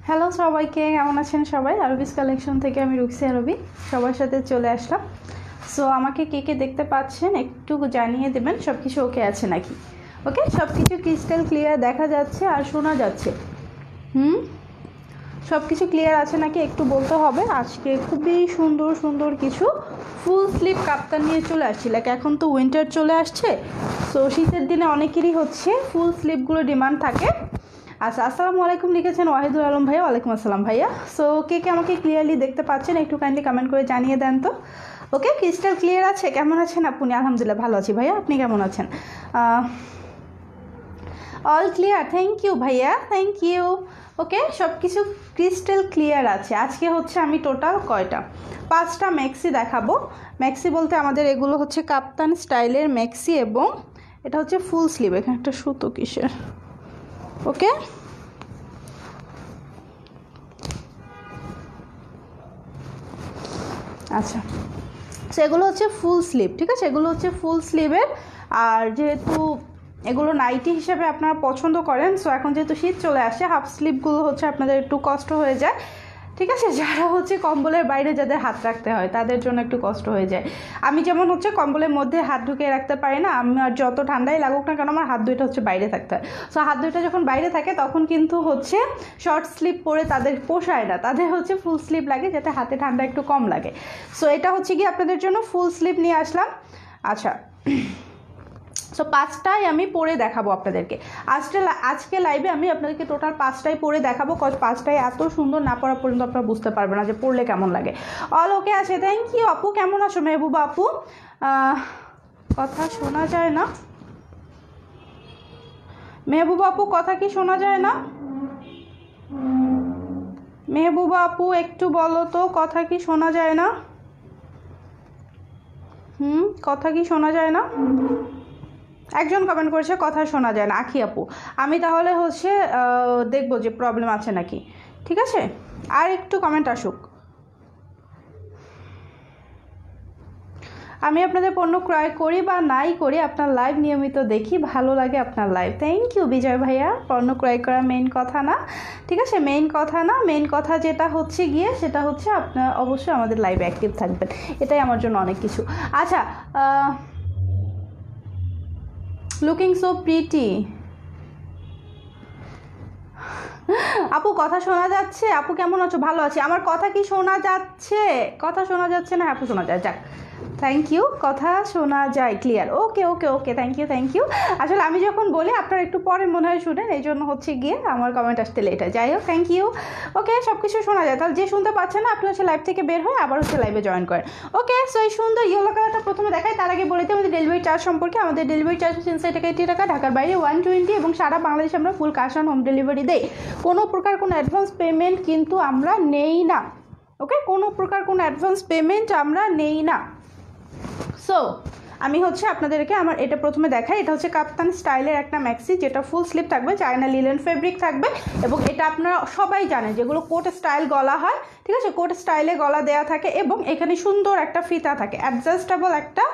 Hello সবাইকে, কেমন আছেন সবাই? আরবিস কালেকশন থেকে আমি রুকসি আরবি সবার সাথে চলে আসলাম। সো আমাকে কে কে দেখতে পাচ্ছেন একটু জানিয়ে দেবেন সব কিছু ওকে আছে নাকি। ওকে, সব কিছু ক্রিস্টাল ক্লিয়ার দেখা যাচ্ছে আর শোনা যাচ্ছে। সব কিছু ক্লিয়ার আছে নাকি একটু বলতে হবে। আজকে খুবই সুন্দর সুন্দর কিছু ফুল স্লিভ কাপ্তান নিয়ে চলে আসছি। লাইক এখন তো উইন্টার চলে আসছে, সো শীতের দিনে অনেকেরই হচ্ছে ফুল স্লিভগুলো ডিমান্ড থাকে। আচ্ছা, আসসালামু আলাইকুম লিখেছেন ওয়াহিদুল আলম ভাইয়া। ওয়ালাইকুম আসসালাম ভাইয়া। সো কে কে আমাকে ক্লিয়ারলি দেখতে পাচ্ছেন একটু কাইন্ডলি কমেন্ট করে জানিয়ে দেন তো। ওকে, ক্রিস্টাল ক্লিয়ার আছে। কেমন আছেন আপনি? আলহামদুলিল্লাহ ভালো আছি ভাইয়া, আপনি কেমন আছেন? অল ক্লিয়ার, থ্যাংক ইউ ভাইয়া, থ্যাংক ইউ। ওকে, সব কিছু ক্রিস্টাল ক্লিয়ার আছে। আজকে হচ্ছে আমি টোটাল কয়টা 5টা ম্যাক্সি দেখাবো। ম্যাক্সি বলতে আমাদের এগুলো হচ্ছে কাপ্তান স্টাইলের ম্যাক্সি এবং এটা হচ্ছে ফুল স্লিভ। এখানে একটা সুতো কিসের? ওকে, আচ্ছা, সেগুলো হচ্ছে ফুল স্লিভ, ঠিক আছে? এগুলো হচ্ছে ফুল স্লিভের। আর যেহেতু এগুলো নাইটি হিসেবে আপনারা পছন্দ করেন, সো এখন যেহেতু শীত চলে আসে, হাফ স্লিভগুলো হচ্ছে আপনাদের একটু কষ্ট হয়ে যায়, ঠিক আছে? যারা হচ্ছে কম্বলের বাইরে যাদের হাত রাখতে হয় তাদের জন্য একটু কষ্ট হয়ে যায়। আমি যেমন হচ্ছে কম্বলের মধ্যে হাত ঢুকিয়ে রাখতে পারি না, আমার যত ঠান্ডাই লাগুক না কেন আমার হাত দুইটা হচ্ছে বাইরে থাকতে হয়। সো হাত দুইটা যখন বাইরে থাকে তখন কিন্তু হচ্ছে শর্ট স্লিভ পরে তাদের পোষায় না, তাদের হচ্ছে ফুল স্লিভ লাগে যাতে হাতে ঠান্ডা একটু কম লাগে। সো এটা হচ্ছে কি আপনাদের জন্য ফুল স্লিভ নিয়ে আসলাম। আচ্ছা, সো 5টাই আমি পরে দেখাবো আপনাদেরকে। আজকে লাইভে আমি আপনাদেরকে টোটাল 5টাই পরে দেখাবো। 5টাই এত সুন্দর না পড়া পর্যন্ত আপনারা বুঝতে পারবেন না যে পড়লে কেমন লাগে। অল ওকে আছে, থ্যাংক ইউ আপু। কেমন আছো মেহবুবা আপু? কথা শোনা যায় না মেহবুবা আপু, কথা কি শোনা যায় না? মেহবুবা আপু একটু বলো তো, কথা কি শোনা যায় না? কথা কি শোনা যায় না? একজন কমেন্ট করেছে কথা শোনা যায় না, আখি আপু। আমি তাহলে হচ্ছে দেখবো যে প্রবলেম আছে নাকি, ঠিক আছে? আর একটু কমেন্ট আসুক। আমি আপনাদের পণ্য ক্রয় করি বা নাই করি, আপনার লাইভ নিয়মিত দেখি, ভালো লাগে আপনার লাইভ। থ্যাংক ইউ বিজয় ভাইয়া। পণ্য ক্রয় করা মেইন কথা না, ঠিক আছে? মেইন কথা না, মেইন কথা যেটা হচ্ছে গিয়ে সেটা হচ্ছে আপনার অবশ্যই আমাদের লাইভে অ্যাক্টিভ থাকবেন, এটাই আমার জন্য অনেক কিছু। আচ্ছা, লুকিং সো প্রিটি আপু, কথা শোনা যাচ্ছে? আপু কেমন আছো? ভালো আছি। আমার কথা কি শোনা যাচ্ছে? কথা শোনা যাচ্ছে না? আপু শোনা যায়, যাক থ্যাংক ইউ। কথা শোনা যায় clear, okay okay okay, thank you thank you. আসলে আমি যখন বলি আপনারা একটু পরে মনে হয় শুনেন, এই জন্য হচ্ছে গিয়ে আমার কমেন্ট আসতে লেট হয়। যাই হোক, থ্যাংক ইউ। ওকে, সব কিছু শোনা যায়। তাহলে যে শুনতে পাচ্ছেন না, আপনি হচ্ছে লাইভ থেকে বের হয়ে আবার হচ্ছে লাইভে জয়েন করেন। ওকে, সো এই সুন্দর ইয়েলো কালারটা প্রথমে দেখাই, তার আগে বলে দিই আমাদের ডেলিভারি চার্জ সম্পর্কে। আমাদের ডেলিভারি চার্জ হচ্ছে ইনসাইড থেকে 80 টাকা, ঢাকার বাইরে 120, এবং সারা বাংলাদেশে আমরা full cash on home delivery দেই। কোনো প্রকার কোনো অ্যাডভান্স পেমেন্ট কিন্তু আমরা নেই না। ওকে, কোনো প্রকার কোনো অ্যাডভান্স পেমেন্ট আমরা নেই না। সো আমি হচ্ছে আপনাদেরকে আমার এটা প্রথমে দেখাই। এটা হচ্ছে কাপ্তান স্টাইলের একটা ম্যাক্সি, যেটা ফুল স্লিভ থাকবে, চায়না লিলেন ফেব্রিক থাকবে, এবং এটা আপনারা সবাই জানেন যেগুলো কোট স্টাইল গলা হয়, ঠিক আছে? কোট স্টাইলে গলা দেয়া থাকে এবং এখানে সুন্দর একটা ফিতা থাকে, অ্যাডজাস্টেবল একটা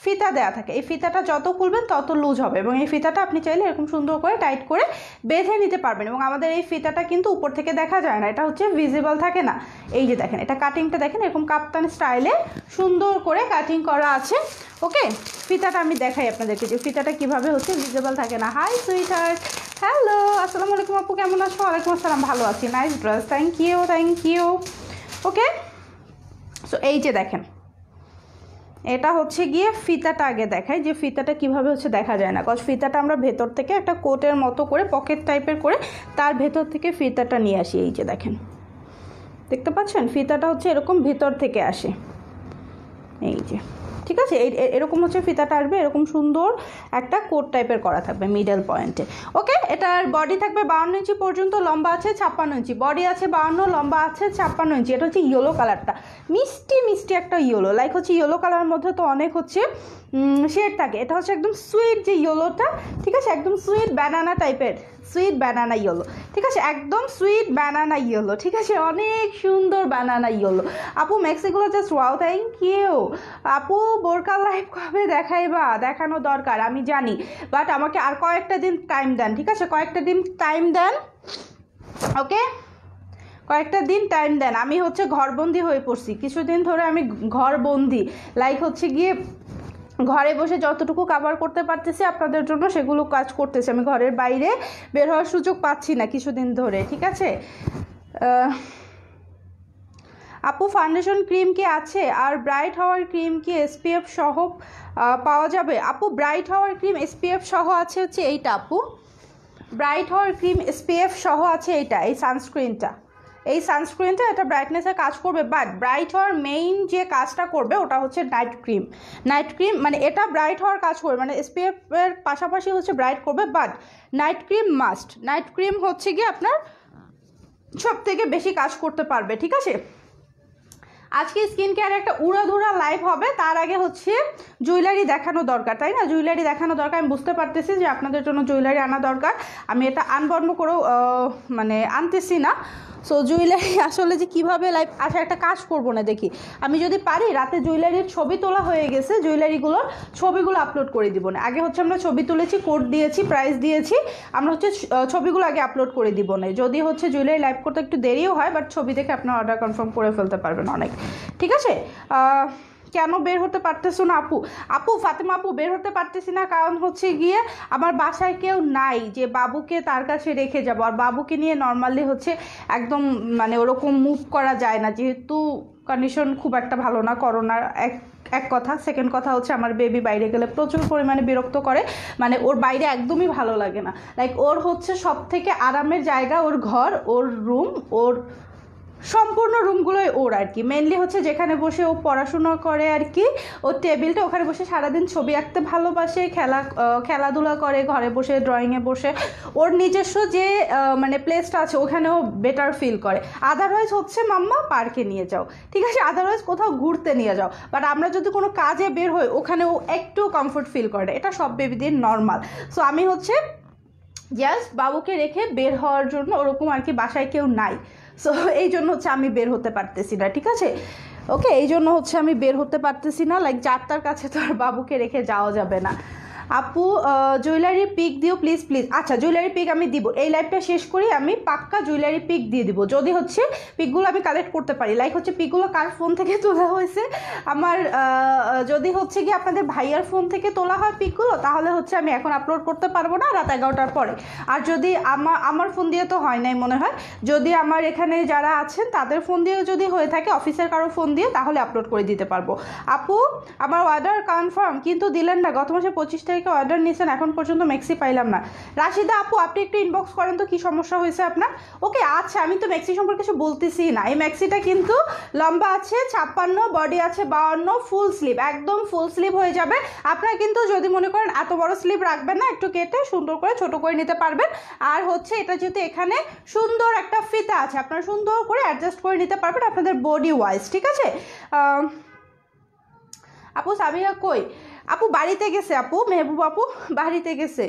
ফিতা দেয়া থাকে। এই ফিতাটা যত খুলবেন তত লুজ হবে, এবং এই ফিতাটা আপনি চাইলে এরকম সুন্দর করে টাইট করে বেঁধে নিতে পারবেন। এবং আমাদের এই ফিতাটা কিন্তু উপর থেকে দেখা যায় না, এটা হচ্ছে ভিজিবল থাকে না। এই যে দেখেন, এটা কাটিংটা দেখেন, এরকম কাপ্তান স্টাইলে সুন্দর করে কাটিং করা আছে। ওকে, ফিতাটা আমি দেখাই আপনাদেরকে যে ফিতাটা কীভাবে হচ্ছে ভিজিবল থাকে না। হাই সুইট হার্ট, হ্যালো, আসসালামু আলাইকুম আপু, কেমন আছো? ওয়ালাইকুম আসসালাম, ভালো আছি, nice dress, thank you thank you. Okay, so এই যে দেখেন, এটা হচ্ছে গিয়ে ফিতাটা আগে দেখাই যে ফিতাটা কিভাবে হচ্ছে দেখা যায় না, কজ ফিতাটা আমরা ভেতর থেকে একটা কোটের মতো করে পকেট টাইপের করে তার ভেতর থেকে ফিতাটা নিয়ে আসি। এই যে দেখেন, দেখতে পাচ্ছেন ফিতাটা হচ্ছে এরকম ভেতর থেকে আসে, এই যে, ঠিক আছে? এরকম হচ্ছে ফিতাটা আসবে, এরকম সুন্দর একটা কোট টাইপের করা থাকবে মিডল পয়েন্টে। ওকে, এটার বডি থাকবে 52 ইঞ্চি পর্যন্ত, লম্বা আছে 56 ইঞ্চি, বডি আছে 52, লম্বা আছে 56 ইঞ্চি। এটা হচ্ছে ইয়েলো কালারটা, মিষ্টি মিষ্টি একটা ইয়েলো, লাইক হচ্ছে ইয়েলো কালারের মধ্যে তো অনেক হচ্ছে শেড থাকে, এটা হচ্ছে একদম সুইট যে ইয়েলোটা, ঠিক আছে? একদম সুইট ব্যানানা টাইপের, সুইট ব্যানানা ইয়েলো, ঠিক আছে? একদম সুইট ব্যানানা ইয়েলো, ঠিক আছে? অনেক সুন্দর ব্যানানা ইয়েলো। আপু ম্যাক্সিগুলো জাস্ট ওয়াও, থ্যাংক ইউ আপু। বোরকা লাইভ কবে দেখাইবা? দেখানো দরকার আমি জানি, বাট আমাকে আর কয়েকটা দিন টাইম দেন, ঠিক আছে? কয়েকটা দিন টাইম দেন। ওকে, কয়েকটা দিন টাইম দেন। আমি হচ্ছে ঘরবন্দি হয়ে পড়ছি কিছুদিন ধরে, আমি ঘরবন্দি, লাইক হচ্ছে গিয়ে ঘরে বসে যতটুকু কাভার করতে পারতেছি আপনাদের জন্য সেগুলো কাজ করতেছি। আমি ঘরের বাইরে বের হওয়ার সুযোগ পাচ্ছি না কিছুদিন ধরে, ঠিক আছে। আপু ফাউন্ডেশন ক্রিম কি আছে? আর ব্রাইট হওয়ার ক্রিম কি এসপিএফ সহ পাওয়া যাবে? আপু ব্রাইট হওয়ার ক্রিম এসপিএফ সহ আছে হচ্ছে এইটা আপু, ব্রাইট হওয়ার ক্রিম এসপিএফ সহ আছে এইটা, এই সানস্ক্রিনটা, এই সানস্ক্রিনটা এটা ব্রাইটনেসে কাজ করবে, বাট ব্রাইট হওয়ার মেইন যে কাজটা করবে ওটা হচ্ছে নাইট ক্রিম। নাইট ক্রিম মানে এটা ব্রাইট হওয়ার কাজ করবে, মানে এসপিএফ এর পাশাপাশি হচ্ছে ব্রাইট করবে, but night cream must. Night cream হচ্ছে গিয়ে আপনার সব থেকে বেশি কাজ করতে পারবে, ঠিক আছে। আজকে স্কিন কেয়ার একটা উড়াধুরা লাইভ হবে, তার আগে হচ্ছে জুয়েলারি দেখানো দরকার, তাই না? জুয়েলারি দেখানো দরকার। আমি বুঝতে পারতেছি যে আপনাদের জন্য জুয়েলারি আনা দরকার, আমি এটা আনবর্ম করেও মানে আনতেছি না। সো জুয়েলারি আসলে যে কীভাবে লাইভ, আচ্ছা একটা কাজ করবো না, দেখি আমি যদি পারি রাতে জুয়েলারির ছবি তোলা হয়ে গেছে, জুয়েলারিগুলোর ছবিগুলো আপলোড করে দিব না। আগে হচ্ছে আমরা ছবি তুলেছি, কোড দিয়েছি, প্রাইস দিয়েছি, আমরা হচ্ছে ছবিগুলো আগে আপলোড করে দিব না। যদি হচ্ছে জুয়েলারি লাইভ করতে একটু দেরিও হয়, বাট ছবি দেখে আপনার অর্ডার কনফার্ম করে ফেলতে পারবেন অনেক, ঠিক আছে। কেন বের হতে পারতেছো না আপু? আপু ফাতেমা আপু বের হতে পারতেছি না কারণ হচ্ছে গিয়ে আমার বাসায় কেউ নাই যে বাবুকে তার কাছে রেখে যাব, আর বাবুকে নিয়ে নর্মালি হচ্ছে একদম মানে ওরকম মুভ করা যায় না, যেহেতু কন্ডিশন খুব একটা ভালো না, করোনার এক কথা। সেকেন্ড কথা হচ্ছে আমার বেবি বাইরে গেলে প্রচুর পরিমাণে বিরক্ত করে, মানে ওর বাইরে একদমই ভালো লাগে না। লাইক ওর হচ্ছে সব থেকে আরামের জায়গা ওর ঘর, ওর রুম, ওর সম্পূর্ণ রুমগুলোই ওর আর কি। মেনলি হচ্ছে যেখানে বসে ও পড়াশোনা করে আর কি, ওর টেবিলটা, ওখানে বসে সারাদিন ছবি আঁকতে ভালোবাসে, খেলাধুলা করে, ঘরে বসে ড্রয়িংয়ে বসে ওর নিজস্ব যে মানে প্লেসটা আছে ওখানেও বেটার ফিল করে। আদারওয়াইজ হচ্ছে মাম্মা পার্কে নিয়ে যাও, ঠিক আছে, আদারওয়াইজ কোথাও ঘুরতে নিয়ে যাও, বাট আমরা যদি কোনো কাজে বের হই ওখানেও একটু কমফোর্ট ফিল করে, এটা সব বেবিদের নর্মাল। সো আমি হচ্ছে জাস্ট বাবুকে রেখে বের হওয়ার জন্য ওরকম আর কি, বাসায় কেউ নাই, সো এই জন্য হচ্ছে আমি বের হতে পারতেছি না, ঠিক আছে। ওকে, এই জন্য হচ্ছে আমি বের হতে পারতেছি না, লাইক যার কাছে তো আর বাবুকে রেখে যাওয়া যাবে না। আপু জুয়েলারির পিক দিও প্লিজ প্লিজ। আচ্ছা জুয়েলারি পিক আমি দিব, এই লাইভটা শেষ করি আমি পাক্কা জুয়েলারি পিক দিয়ে দিব, যদি হচ্ছে পিকগুলো আমি কালেক্ট করতে পারি। লাইক হচ্ছে পিকগুলো কার ফোন থেকে তোলা হয়েছে, আমার যদি হচ্ছে কি আপনাদের ভাইয়ার ফোন থেকে তোলা হয় পিকগুলো, তাহলে হচ্ছে আমি এখন আপলোড করতে পারবো না রাত 11টার পরে। আর যদি আমার ফোন দিয়ে তো হয় নাই মনে হয়, যদি আমার এখানে যারা আছেন তাদের ফোন দিয়েও যদি হয়ে থাকে, অফিসের কারো ফোন দিয়ে, তাহলে আপলোড করে দিতে পারবো। আপু আমার অর্ডার কনফার্ম কিন্তু দিলেন না, গত মাসে 25 তারিখে অর্ডার নিয়েছেন, এখন পর্যন্ত মেক্সি পাইলাম না। রাশিদা আপু আপনি একটু ইনবক্স করেন তো কি সমস্যা হয়েছে আপনার। ওকে আচ্ছা, আমি তো মেক্সি সম্পর্কে কিছু বলতেছি না। এই মেক্সিটা কিন্তু লম্বা আছে 56, বডি আছে 52, ফুল স্লিভ, একদম ফুল স্লিভ হয়ে যাবে। আপনারা কিন্তু যদি মনে করেন এত বড় স্লিভ রাখবেন না, একটু কেটে সুন্দর করে ছোট করে নিতে পারবেন। আর হচ্ছে এটা যেহেতু এখানে সুন্দর একটা ফিতা আছে, আপনারা সুন্দর করে অ্যাডজাস্ট করে নিতে পারবেন আপনাদের বডি ওয়াইজ, ঠিক আছে। আপু সাবিরা কই? আপু বাড়িতে গেছে, আপু মেহবুব আপু বাড়িতে গেছে,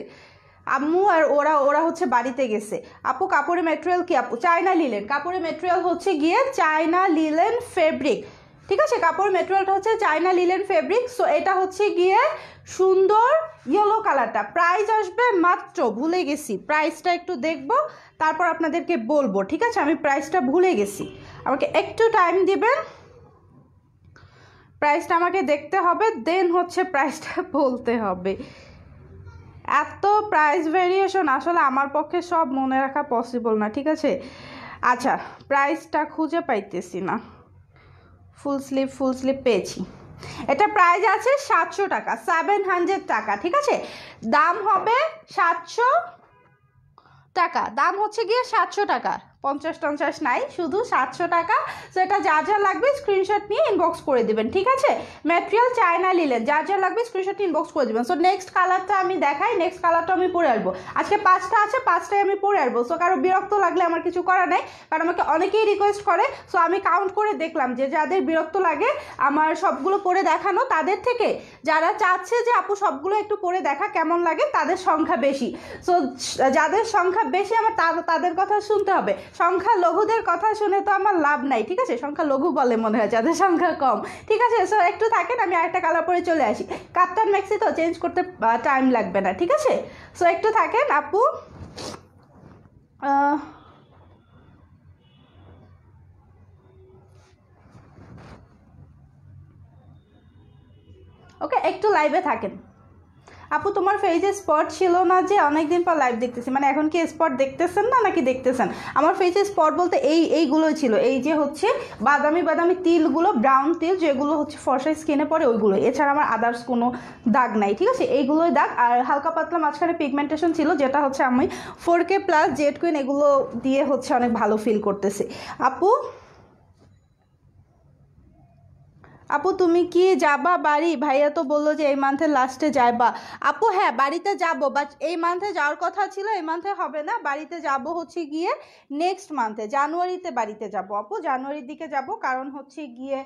আম্মু আর ওরা হচ্ছে বাড়িতে গেছে। আপু কাপড়ের ম্যাটেরিয়াল কি? আপু চায়না লিলেন, কাপড়ের ম্যাটেরিয়াল হচ্ছে গিয়ে চায়না লিলেন ফেব্রিক, ঠিক আছে। কাপড়ের ম্যাটেরিয়ালটা হচ্ছে চায়না লিলেন ফেব্রিক। সো এটা হচ্ছে গিয়ে সুন্দর ইয়েলো কালারটা, প্রাইস আসবে মাত্র, ভুলে গেছি প্রাইসটা, একটু দেখবো তারপর আপনাদেরকে বলবো, ঠিক আছে। আমি প্রাইসটা ভুলে গেছি, আমাকে একটু টাইম দিবেন, প্রাইসটা আমাকে দেখতে হবে, দেন হচ্ছে প্রাইসটা বলতে হবে। এত প্রাইস ভেরিয়েশন আসলে আমার পক্ষে সব মনে রাখা পসিবল না, ঠিক আছে। আচ্ছা প্রাইসটা খুঁজে পাইতেছি না, ফুল স্লিভ পেয়েছি, এটা প্রাইস আছে 700 টাকা, 700 টাকা, ঠিক আছে। দাম হবে 700 টাকা, দাম হচ্ছে গিয়ে 700 টাকা, 50 নাই, শুধু 700 টাকা। সো এটা যা যা লাগবে স্ক্রিনশট নিয়ে ইনবক্স করে দিবেন, ঠিক আছে। ম্যাটেরিয়াল চায়না লিলেন, যা যা লাগবে স্ক্রিনশট ইনবক্স করে দিবেন। সো নেক্সট কালারটা আমি দেখাই, নেক্সট কালারটা আমি পরে আসবো। আজকে 5টা আছে, 5টাই আমি পরে আসবো। সো কারো বিরক্ত লাগলে আমার কিছু করার নেই, কারণ আমাকে অনেকেই রিকোয়েস্ট করে। সো আমি কাউন্ট করে দেখলাম যে যাদের বিরক্ত লাগে আমার সবগুলো পরে দেখানো, তাদের থেকে যারা চাচ্ছে যে আপু সবগুলো একটু পরে দেখা কেমন লাগে, তাদের সংখ্যা বেশি। সো যাদের সংখ্যা বেশি আমার তাদের কথা শুনতে হবে, সংখ্যা লঘুদের কথা শুনে তো আমার লাভ নাই, ঠিক আছে। সংখ্যা লঘু বলে মনে হয় যাদের সংখ্যা কম, ঠিক আছে। সো একটু থাকেন, আমি আরেকটা কালার পরে চলে আসি। কাপ্তান ম্যাক্সি তো চেঞ্জ করতে টাইম লাগবে না, ঠিক আছে। সো একটু থাকেন আপু। ওকে, একটু লাইভে থাকেন। আপু তোমার ফেসে স্পট ছিল না যে, অনেকদিন পর লাইভ দেখতেছি, মানে এখন কি স্পট দেখতেছেন না নাকি দেখতেছেন? আমার ফেসে স্পট বলতে এইগুলোই ছিল, এই যে হচ্ছে বাদামি বাদামি তিলগুলো, ব্রাউন তিল যেগুলো হচ্ছে ফর্সা স্কিনে পড়ে ওইগুলো, এছাড়া আমার আদার্স কোনো দাগ নাই, ঠিক আছে? এইগুলোই দাগ, আর হালকা পাতলা মাঝখানে পিগমেন্টেশন ছিল, যেটা হচ্ছে আমি 4K প্লাস জেড কুইন এগুলো দিয়ে হচ্ছে অনেক ভালো ফিল করতেছি। আপু তুমি কি যাবা বাড়ি? ভাইয়া তো বললো যে এই মান্থের লাস্টে যাবা। আপু হ্যাঁ, বাড়িতে যাব, বাট এই মান্থে যাওয়ার কথা ছিল, এই মান্থে হবে না। বাড়িতে যাব হচ্ছে গিয়ে নেক্সট মান্থে, জানুয়ারিতে বাড়িতে যাব আপু, জানুয়ারির দিকে যাব। কারণ হচ্ছে গিয়ে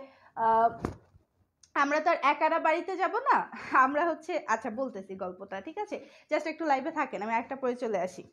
আমরা তো আর একারা বাড়িতে যাব না, আমরা হচ্ছে, আচ্ছা বলতেছি গল্পটা, ঠিক আছে? জাস্ট একটু লাইভে থাকেন, আমি একটা পরে চলে আসি।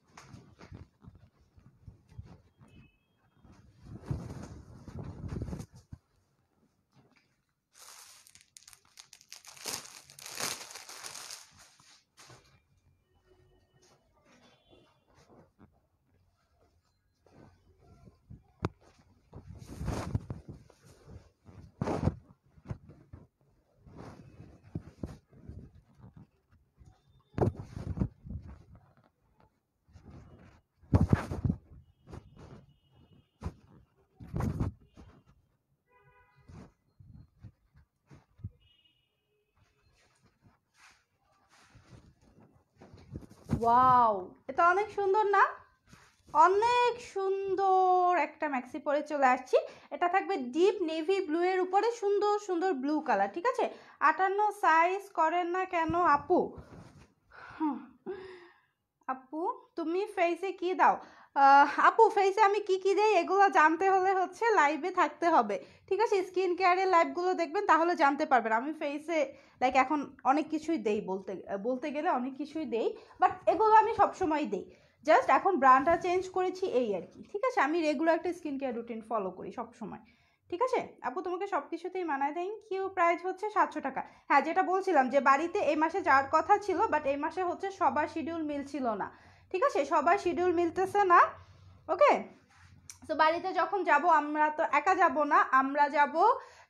ওয়াও, এটা অনেক সুন্দর না? অনেক সুন্দর একটা ম্যাক্সি পরে চলে আসছি। এটা থাকবে ডিপ নেভি ব্লু এর উপরে সুন্দর সুন্দর ব্লু কালার, ঠিক আছে? 58 সাইজ করেন না কেন আপু? আপু তুমি ফেসে কি দাও? আপু ফেসে আমি কি কি দেই এগুলো জানতে হলে হচ্ছে লাইভে থাকতে হবে, ঠিক আছে? স্কিন কেয়ারের লাইভগুলো দেখবেন, তাহলে জানতে পারবেন। আমি ফেসে লাইক এখন অনেক কিছুই দেই, বলতে বলতে গেলে অনেক কিছুই দেই, বাট এগুলো আমি সবসময় দেই, জাস্ট এখন ব্র্যান্ডটা চেঞ্জ করেছি এই আর কি, ঠিক আছে? আমি রেগুলার একটা স্কিন কেয়ার রুটিন ফলো করি সবসময়, ঠিক আছে? আপু তোমাকে সব কিছুতেই মানায়। Thank you. প্রাইস হচ্ছে 700 টাকা। হ্যাঁ, যেটা বলছিলাম যে বাড়িতে এই মাসে যাওয়ার কথা ছিল, বাট এই মাসে হচ্ছে সবার শিডিউল মিলছিল না, ঠিক আছে? সবার শিডিউল মিলতেছে না, ওকে? তো বাড়িতে যখন যাব, আমরা তো একা যাব না, আমরা যাব,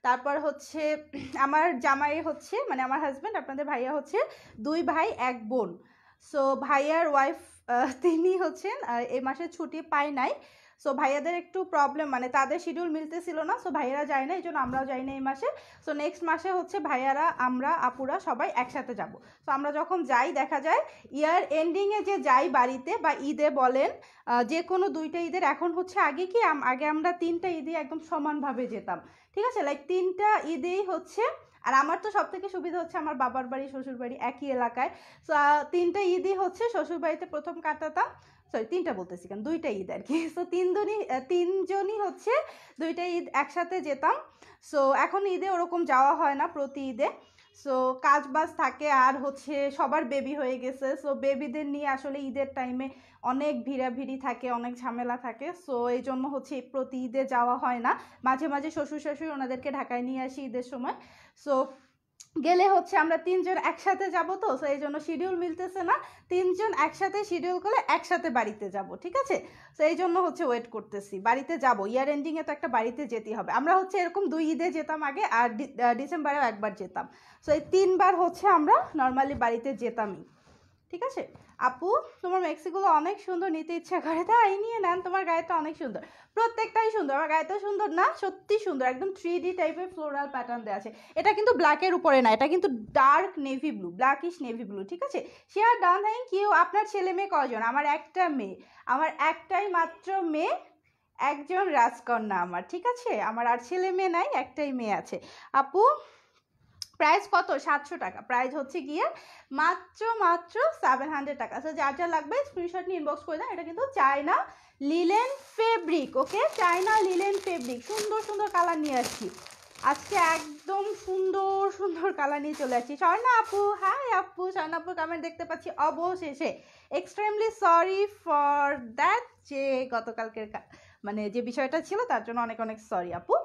তারপর হচ্ছে আমার জামাই হচ্ছে, মানে আমার হাজব্যান্ড, আপনাদের ভাইয়া হচ্ছে 2 ভাই 1 বোন। সো ভাইয়ার ওয়াইফ তিনি হচ্ছেন এই মাসে ছুটি পায় নাই। সো ভাইয়াদের একটু প্রবলেম, মানে তাদের শিডিউল মিলতেছিল না, সো ভাইয়ারা যায় না, এই জন্য আমরাও যাই না এই মাসে। সো নেক্সট মাসে হচ্ছে ভাইয়ারা, আমরা আপুরা সবাই একসাথে যাব। সো আমরা যখন যাই, দেখা যায় ইয়ার এন্ডিংয়ে যে যাই বাড়িতে, বা ঈদে বলেন, যে কোনো 2টা ঈদের, এখন হচ্ছে আগে কি আগে আমরা 3টা ঈদে একদম সমানভাবে যেতাম, ঠিক আছে? লাইক 3টা ঈদেই হচ্ছে, আর আমার তো সব থেকে সুবিধা হচ্ছে আমার বাবার বাড়ি শ্বশুর বাড়ি একই এলাকায়। সো 3টা ঈদই হচ্ছে শ্বশুর বাড়িতে প্রথম কাটাতাম, সরি 3টা বলতেছি কেন, 2টা ঈদ আর কি। সো তিনজনই হচ্ছে 2টা ঈদ একসাথে যেতাম। সো এখন ঈদে ওরকম যাওয়া হয় না প্রতি ঈদে, সো কাজ বাজ থাকে, আর হচ্ছে সবার বেবি হয়ে গেছে। সো বেবিদের নিয়ে আসলে ঈদের টাইমে অনেক ভিড়াভিড়ি থাকে, অনেক ঝামেলা থাকে। সো এই জন্য হচ্ছে প্রতি ঈদে যাওয়া হয় না। মাঝে মাঝে শ্বশুর শাশুড়ি ওনাদেরকে ঢাকায় নিয়ে আসি ঈদের সময়। সো গেলে হচ্ছে আমরা 3জন একসাথে যাব, তো সো এই জন্য শিডিউল মিলতেছে না। 3জন একসাথে শিডিউল করলে একসাথে বাড়িতে যাব, ঠিক আছে? সো এই জন্য হচ্ছে ওয়েট করতেছি, বাড়িতে যাব। ইয়ার এন্ডিংয়ে তো একটা বাড়িতে যেতেই হবে। আমরা হচ্ছে এরকম 2 ঈদে যেতাম আগে, আর ডিসেম্বরেও একবার যেতাম। সো এই 3বার হচ্ছে আমরা নর্মালি বাড়িতে যেতামই, ঠিক আছে? আপু তোমার মেক্সিগুলো অনেক সুন্দর, নিতে ইচ্ছা করে, তাই নিয়ে নেন, তোমার গায়েটা অনেক সুন্দর, প্রত্যেকটাই সুন্দর। আমার গায়েটা সুন্দর না? সত্যি সুন্দর, একদম 3D টাইপের ফ্লোরাল প্যাটার্ন দেওয়া আছে। এটা কিন্তু ব্ল্যাকের উপরে না, এটা কিন্তু dark navy blue, blackish navy blue, ঠিক আছে? Share done. Thank you. আপনার ছেলে মেয়ে কজন? আমার একটা মেয়ে, আমার একটাই মাত্র মেয়ে, একজন রাজকন্যা আমার, ঠিক আছে? আমার আর ছেলে মেয়ে নাই, একটাই মেয়ে আছে। আপু প্রাইস কত? 700 টাকা। প্রাইস হচ্ছে গিয়ে মাত্র 700 টাকা। সো যার যা লাগবে স্ক্রিনশট নিয়ে ইনবক্স করে দেন। এটা কিন্তু চায়না লিলেন ফেব্রিক, ওকে? চায়না লিলেন ফেব্রিক, সুন্দর সুন্দর কালার নিয়ে আসছি আজকে, একদম সুন্দর সুন্দর কালার নিয়ে চলে আসছি। স্বর্ণা আপু, হাই আপু, স্বর্ণা আপুর কমেন্ট দেখতে পাচ্ছি অবশেষে। এক্সট্রিমলি সরি ফর দ্যাট, যে গতকালকের মানে যে বিষয়টা ছিল তার জন্য অনেক অনেক সরি আপু।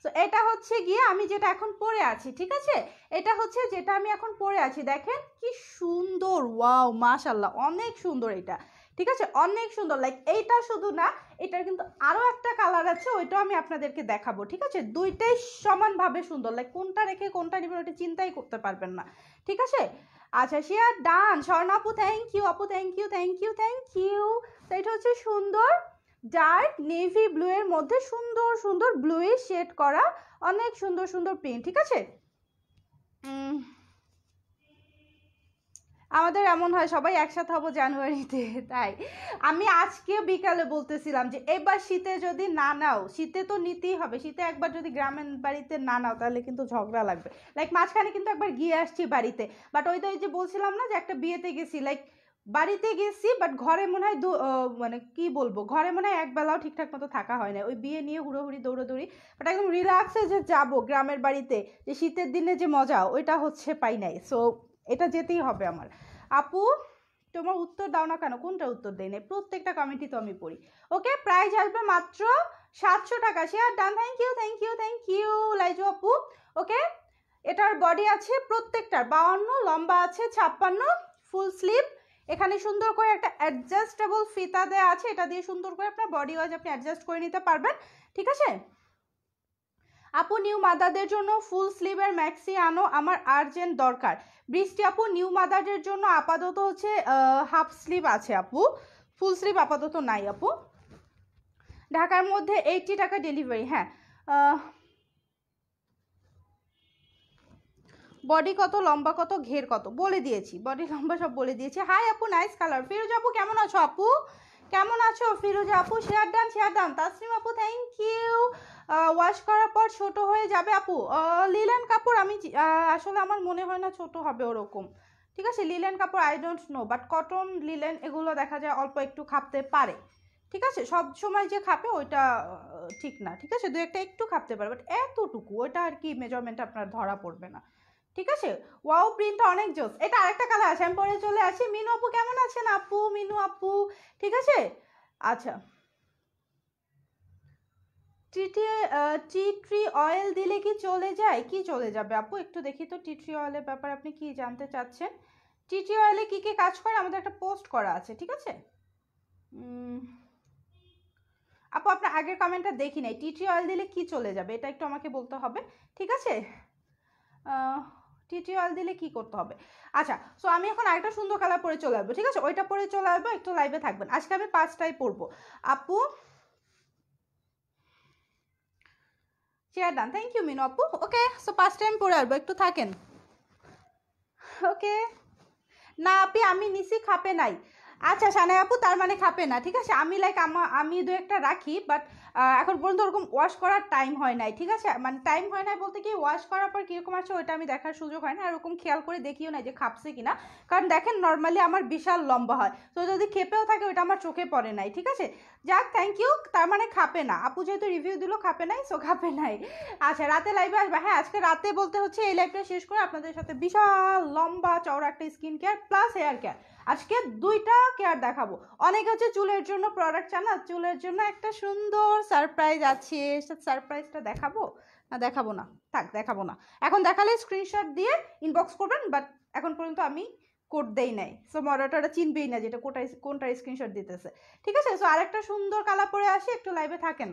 সো এটা হচ্ছে গিয়ে আমি যেটা এখন পরে আছি, ঠিক আছে? এটা হচ্ছে যেটা আমি এখন পরে আছি, দেখেন কি সুন্দর, ওয়াও মাশাল্লাহ, অনেক সুন্দর। এটা ঠিক আছে, অনেক সুন্দর। লাইক এইটা শুধু না, এটার কিন্তু আরও একটা কালার আছে, ওইটাও আমি আপনাদেরকে দেখাবো। ঠিক আছে, দুইটাই সমানভাবে সুন্দর। লাইক কোনটা রেখে কোনটা নেবেন ওটা চিন্তাই করতে পারবেন না। ঠিক আছে, আচ্ছা শেয়ার ডান। স্বর্ণা আপু থ্যাংক ইউ, আপু thank you thank you thank you. তো এটা হচ্ছে সুন্দর ডার্ক নেভি ব্লু এর মধ্যে সুন্দর সুন্দর ব্লুইশ শেড করা, অনেক সুন্দর সুন্দর প্রিন্ট। ঠিক আছে, আমাদের এমন হয় সবাই একসাথে হবো জানুয়ারিতে, তাই আমি আজকে বিকালে বলতেছিলাম যে এবার শীতে যদি না নাও, শীতে তো নিতেই হবে, শীতে একবার যদি গ্রামের বাড়িতে না নাও তাহলে কিন্তু ঝগড়া লাগবে। লাইক মাঝখানে কিন্তু একবার গিয়ে আসছি বাড়িতে, বাট ওই যে বলছিলাম না যে একটা বিয়েতে গেছি, লাইক বাড়িতে গেছি বাট ঘরে মনে হয় মানে কি বলবো, ঘরে মনে হয় একবেলাও ঠিকঠাক মতো থাকা হয় না, ওই বিয়ে নিয়ে হুড়োহুড়ি দৌড়োদৌড়ি, বাট একদম রিল্যাক্সে যে যাবো গ্রামের বাড়িতে, যে শীতের দিনে যে মজা ওইটা হচ্ছে পাই নাই। সো এটা যেতেই হবে আমার। আপু তোমার উত্তর দাও না কেন, কোনটা উত্তর দেয় নাই, প্রত্যেকটা কমেন্টই তো আমি পড়ি। ওকে, প্রাইস আসবে মাত্র 700 টাকা। Share done, thank you thank you thank you Laiju আপু। ওকে, এটার বডি আছে প্রত্যেকটার 52, লম্বা আছে 56, ফুল স্লিভ, এখানে সুন্দর করে একটা অ্যাডজাস্টেবল ফিতা দেওয়া আছে, এটা দিয়ে সুন্দর করে আপনার বডি ওয়াইজ আপনি অ্যাডজাস্ট করে নিতে পারবেন। ঠিক আছে আপু, নিউ মাদারদের জন্য ফুল স্লিভের ম্যাক্সি আনো, আমার আর্জেন্ট দরকার। বৃষ্টি আপু, নিউ মাদারদের জন্য আপাতত হচ্ছে হাফ স্লিভ আছে আপু, ফুল স্লিভ আপাতত নাই আপু। ঢাকার মধ্যে 80 টাকা ডেলিভারি। হ্যাঁ, বডি কত, লম্বা কত, ঘের কত বলে দিয়েছি, বডি লম্বা সব বলে দিয়েছি। হাই আপু, নাইস কালার। ফিরোজা আপু কেমন আছো আপু, কেমন আছো ফিরোজা আপু? শেয়ার ডান শেয়ার ডান। তাসনিম আপু থ্যাংক ইউ। ওয়াশ করার পর ছোট হয়ে যাবে আপু? লিলেন কাপড় আমি আসলে আমার মনে হয় না ছোট হবে ওরকম। ঠিক আছে, লিলেন কাপড় I don't know, but cotton linen এগুলো দেখা যায় অল্প একটু খাপতে পারে। ঠিক আছে, সব সময় যে খাপে ওইটা ঠিক না। ঠিক আছে, দু একটা একটু খাপতে পারে, বাট এতটুকু ওইটা আর কি মেজারমেন্ট আপনার ধরা পড়বে না। ঠিক আছে, ওয়াও প্রিন্টটা অনেক জোস। এটা আরেকটা কালার আছে, আমি পরে চলে আসি। মিনু আপু কেমন আছেন আপু, মিনু আপু? ঠিক আছে, আচ্ছা টি ট্রি অয়েল দিলে কি চলে যায়? কি চলে যাবে আপু, একটু দেখি তো টি ট্রি অয়েলের ব্যাপারে আপনি কি জানতে চাচ্ছেন। টি ট্রি অয়েলে কী কী কাজ করে আমাদের একটা পোস্ট করা আছে। ঠিক আছে আপু, আপনার আগের কমেন্টটা দেখি নাই, টি ট্রি অয়েল দিলে কি চলে যাবে এটা একটু আমাকে বলতে হবে। ঠিক আছে, টি ট্রি অয়েল দিলে কি করতে হবে? আচ্ছা, সো আমি এখন আরেকটা সুন্দর কালার পরে চলে আসবো। ঠিক আছে, ওইটা পরে চলে আসবো, একটু লাইভে থাকবেন। আজকে আমি 5টায় পরবো আপু। Share done, thank you Minu আপু। ওকে, সো 5টায় আমি পরে আসবো, একটু থাকেন। ওকে, না আপি আমি নিছি, খাপে নাই। আচ্ছা সানাই আপু, তার মানে খাপে না। ঠিক আছে, আমি লাইক আমি দু একটা রাখি, বাট এখন পর্যন্ত ওরকম ওয়াশ করার টাইম হয় নাই। ঠিক আছে, মানে টাইম হয় নাই বলতে কি, ওয়াশ করার পর কীরকম আছে ওইটা আমি দেখার সুযোগ হয় না, আর ওরকম খেয়াল করে দেখিও না যে খাপছে কিনা। কারণ দেখেন নর্মালি আমার বিশাল লম্বা হয়, তো যদি খেপেও থাকে ওইটা আমার চোখে পড়ে নাই। ঠিক আছে, যাক থ্যাংক ইউ। তার মানে খাপে না, আপু যেহেতু রিভিউ দিল খাপে নাই, সো খাপে নাই। আচ্ছা, রাতে লাইভে আসবে? হ্যাঁ, আজকে রাতে বলতে হচ্ছে এই লাইভটা শেষ করে আপনাদের সাথে বিশাল লম্বা চওড়া একটা skin care plus hair care, আজকে 2টা কেয়ার দেখাবো। অনেক হচ্ছে চুলের জন্য প্রোডাক্ট চান না, চুলের জন্য একটা সুন্দর সারপ্রাইজ আছে, সারপ্রাইজটা দেখাবো না? দেখাবো না, থাক দেখাবো না। এখন দেখালে স্ক্রিনশট দিয়ে ইনবক্স করবেন, বাট এখন পর্যন্ত আমি কোড দেই নাই, সো মডারেটরটা চিনবেই না যেটা কোনটা স্ক্রিনশট দিতেছে। ঠিক আছে, সো আরেকটা সুন্দর কালার পরে আসি, একটু লাইভে থাকেন।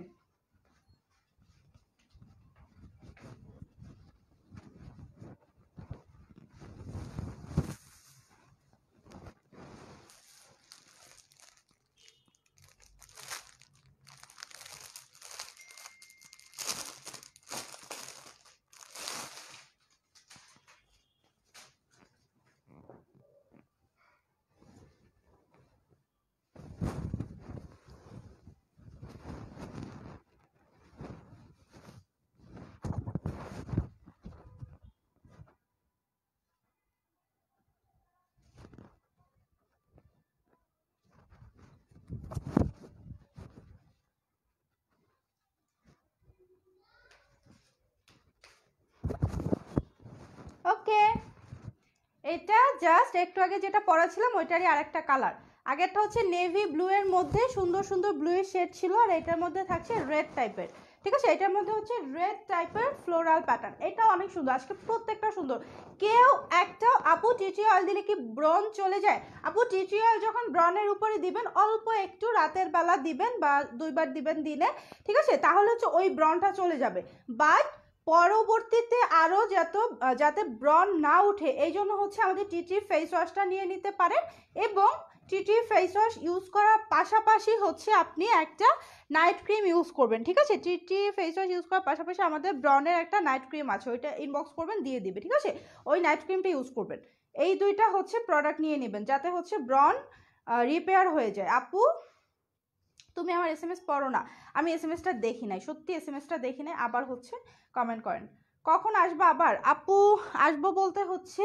ওকে, এটা জাস্ট একটু আগে যেটা পড়াছিলাম ওইটারই আরেকটা কালার। আগেরটা হচ্ছে নেভি ব্লু এর মধ্যে সুন্দর সুন্দর ব্লু এর শেড ছিল, আর এটার মধ্যে থাকছে রেড টাইপের। ঠিক আছে, এটার মধ্যে হচ্ছে রেড টাইপের ফ্লোরাল প্যাটার্ন, এটা অনেক সুন্দর, আজকে প্রত্যেকটা সুন্দর। কেউ একটা আপু টিটি অয়েল দিলে কি ব্রণ চলে যায়? আপু টিটি অয়েল যখন ব্রণের উপরে দিবেন অল্প একটু রাতের বেলা দিবেন বা 2 বার দিবেন দিনে, ঠিক আছে, তাহলে হচ্ছে ওই ব্রণটা চলে যাবে। বাট পরবর্তীতে আরও যাতে ব্রণ না উঠে এই জন্য হচ্ছে আমাদের টিটি ফেস ওয়াশটা নিয়ে নিতে পারেন। এবং টিটি ফেস ওয়াশ ইউজ করার পাশাপাশি হচ্ছে আপনি একটা নাইট ক্রিম ইউজ করবেন, ঠিক আছে। টিটি ফেস ওয়াশ ইউজ করার পাশাপাশি আমাদের ব্রনের একটা নাইট ক্রিম আছে, ওইটা ইনবক্স করবেন, দিয়ে দিবে, ঠিক আছে। ওই নাইট ক্রিমটা ইউজ করবেন। এই দুইটা হচ্ছে প্রোডাক্ট নিয়ে নেবেন যাতে হচ্ছে ব্রন রিপেয়ার হয়ে যায়। আপু তুমি আমার SMS পড়ো না, আমি SMSটা দেখি নাই, সত্যি SMSটা দেখি নাই, আবার হচ্ছে কমেন্ট করেন কখন আসবো আবার। আপু আসবো বলতে হচ্ছে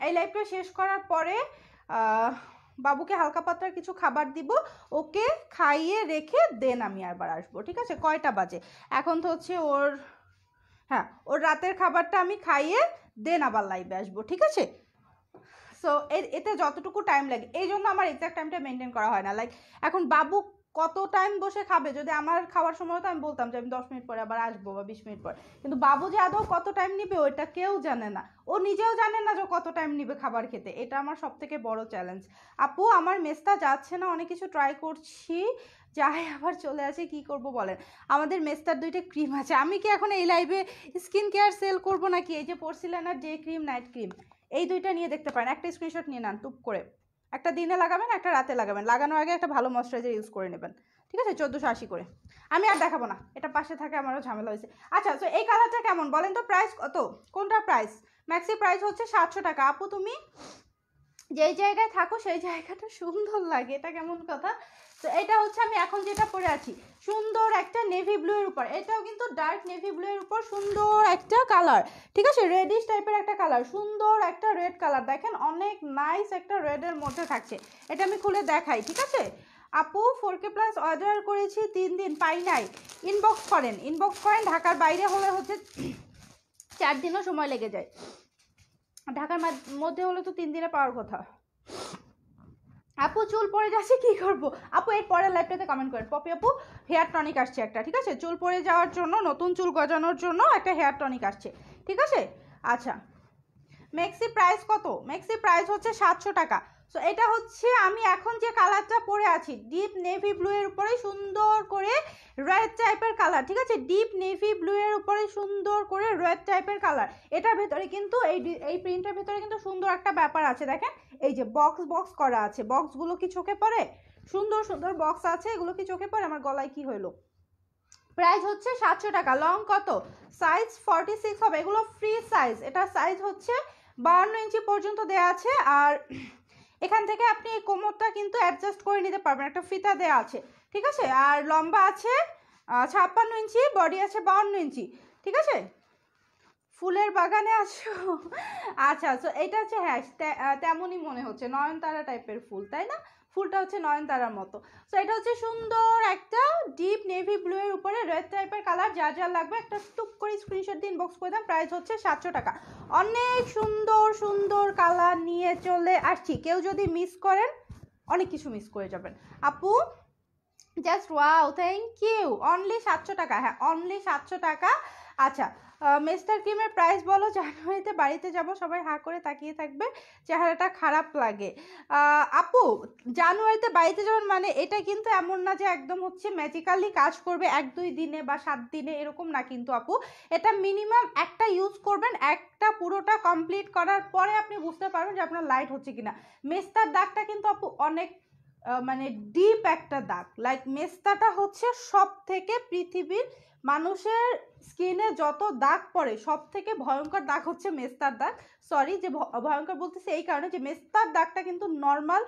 এই লাইভটা শেষ করার পরে বাবুকে হালকা পাতলার কিছু খাবার দিব, ওকে খাইয়ে রেখে দেন আমি আবার আসবো, ঠিক আছে। কয়টা বাজে এখন? তো হচ্ছে ওর, হ্যাঁ, ওর রাতের খাবারটা আমি খাইয়ে দেন আবার লাইভে আসবো, ঠিক আছে। সো এতে যতটুকু টাইম লাগে, এই জন্য আমার এক্সাক্ট টাইমটা মেনটেন করা হয় না। লাইক এখন বাবু কত টাইম বসে খাবে, যদি আমার খাওয়ার সময় তো আমি বলতাম যে আমি 10 মিনিট পরে আবার আসবো বা 20 মিনিট পরে, কিন্তু বাবু যে আদৌ কত টাইম নিবে ওইটা কেউ জানে না, ও নিজেও জানে না যে কত টাইম নিবে খাবার খেতে, এটা আমার সব থেকে বড় চ্যালেঞ্জ। আপু আমার মেসটা যাচ্ছে না, অনেক কিছু ট্রাই করছি, যাই আবার চলে আসে, কি করব বলেন। আমাদের মেস্তার 2টা ক্রিম আছে, আমি কি এখন এই লাইভে স্কিন কেয়ার সেল করবো নাকি? এই যে পোর্সিলেনার ডে ক্রিম, নাইট ক্রিম, এই 2টা নিয়ে দেখতে পারেন, একটা স্ক্রিনশট নিয়ে নেন টুপ করে, একটা দিনে লাগাবেন, একটা রাতে লাগাবেন, লাগানোর আগে একটা ভালো ময়শ্চারাইজার ইউজ করে নেবেন, ঠিক আছে। 1480 করে, আমি আর দেখাবো না, এটা পাশে থাকে, আমারও ঝামেলা হয়েছে। আচ্ছা, তো এই কালারটা কেমন বলেন তো? প্রাইস কত? কোনটার প্রাইস? ম্যাক্সি প্রাইস হচ্ছে 700 টাকা। আপু তুমি যেই জায়গায় থাকো সেই জায়গাটা সুন্দর লাগে, এটা কেমন কথা? তো এটা হচ্ছে আমি এখন যেটা পরে আছি, সুন্দর একটা নেভি ব্লু এর উপর, এটাও কিন্তু ডার্ক নেভি ব্লু এর উপর সুন্দর একটা কালার, ঠিক আছে, রেডিশ টাইপের একটা কালার, সুন্দর একটা রেড কালার, দেখেন অনেক নাইস একটা রেডের মধ্যে থাকছে। এটা আমি খুলে দেখাই, ঠিক আছে। আপু 4K প্লাস অর্ডার করেছি 3 দিন পাই নাই, ইনবক্স করেন, ঢাকার বাইরে হলে হচ্ছে 4 দিনও সময় লেগে যায়, ঢাকার মধ্যে হলে তো 3 দিনে পাওয়ার কথা। আপু চুল পড়ে যাচ্ছে কি করব? আপু এর পরের লাইভটাতে কমেন্ট করেন, পপি আপু হেয়ার টনিক আসছে একটা, ঠিক আছে, চুল পড়ে যাওয়ার জন্য, নতুন চুল গজানোর জন্য একটা হেয়ার টনিক আসছে, ঠিক আছে। আচ্ছা, ম্যাক্সি প্রাইস কত? ম্যাক্সি প্রাইস হচ্ছে 700 টাকা। সো এটা হচ্ছে আমি এখন যে কালারটা পরে আছি, ডিপ নেভি ব্লু এর উপরে সুন্দর করে রেড টাইপের কালার, ঠিক আছে, ডিপ নেভি ব্লু এর উপরে সুন্দর করে রেড টাইপের কালার। এটার ভেতরে কিন্তু এই প্রিন্টের ভেতরে কিন্তু সুন্দর একটা ব্যাপার আছে, দেখেন এই যে বক্স করা আছে, বক্সগুলো কি চোখে পড়ে? সুন্দর সুন্দর বক্স আছে, এগুলো কি চোখে পড়ে? আমার গলায় কি হইলো? প্রাইস হচ্ছে 700 টাকা। লং কত? সাইজ 46 হবে, এগুলো ফ্রি সাইজ, এটা সাইজ হচ্ছে 52 ইঞ্চি পর্যন্ত দেওয়া আছে। আর এখান থেকে আপনি এই কোমরটা কিন্তু অ্যাডজাস্ট করে নিতে পারবেন, একটা ফিতা দেওয়া আছে, ঠিক আছে। আর লম্বা আছে 56 ইঞ্চি, বডি আছে 52 ইঞ্চি, ঠিক আছে। ফুলের বাগানে আছো? আচ্ছা, তো এটা হচ্ছে, হ্যাঁ তেমনই মনে হচ্ছে, নয়নতারা টাইপের ফুল, তাই না? ফুলটা হচ্ছে নয়নতারার মতো। তো এটা হচ্ছে সুন্দর একটা ডিপ নেভি ব্লু এর উপরে রেড টাইপের কালার, যা যা লাগবে একটা টুক করে স্ক্রিনশট দিয়ে ইনবক্স করে দেন। প্রাইস হচ্ছে 700 টাকা। অনেক সুন্দর সুন্দর কালার নিয়ে চলে আসছি, কেউ যদি মিস করেন অনেক কিছু মিস করে যাবেন। আপু just wow, thank you. Only 700 টাকা, হ্যাঁ অনলি 700 টাকা। আচ্ছা, মেস্টার ক্রিমের প্রাইস বলো। জানুয়ারিতে বাড়িতে যাব, সবাই হাঁ করে তাকিয়ে থাকবে, চেহারাটা খারাপ লাগে। আপু জানুয়ারিতে বাড়িতে যাবেন মানে এটা কিন্তু এমন না যে একদম হচ্ছে ম্যাজিক্যালি কাজ করবে 1-2 দিনে বা 7 দিনে, এরকম না কিন্তু আপু। এটা মিনিমাম একটা ইউজ করবেন, একটা পুরোটা কমপ্লিট করার পরে আপনি বুঝতে পারবেন যে আপনার লাইট হচ্ছে কিনা। মেস্তার দাগটা কিন্তু আপু অনেক মানে ডিপ একটা দাগ, লাইক মেস্তাটা হচ্ছে সব থেকে পৃথিবীর মানুষের স্কিনে যত দাগ পড়ে সব থেকে ভয়ঙ্কর দাগ হচ্ছে মেস্তার দাগ। সরি যে ভয়ঙ্কর বলতেছি এই কারণে যে মেস্তার দাগটা কিন্তু নর্মাল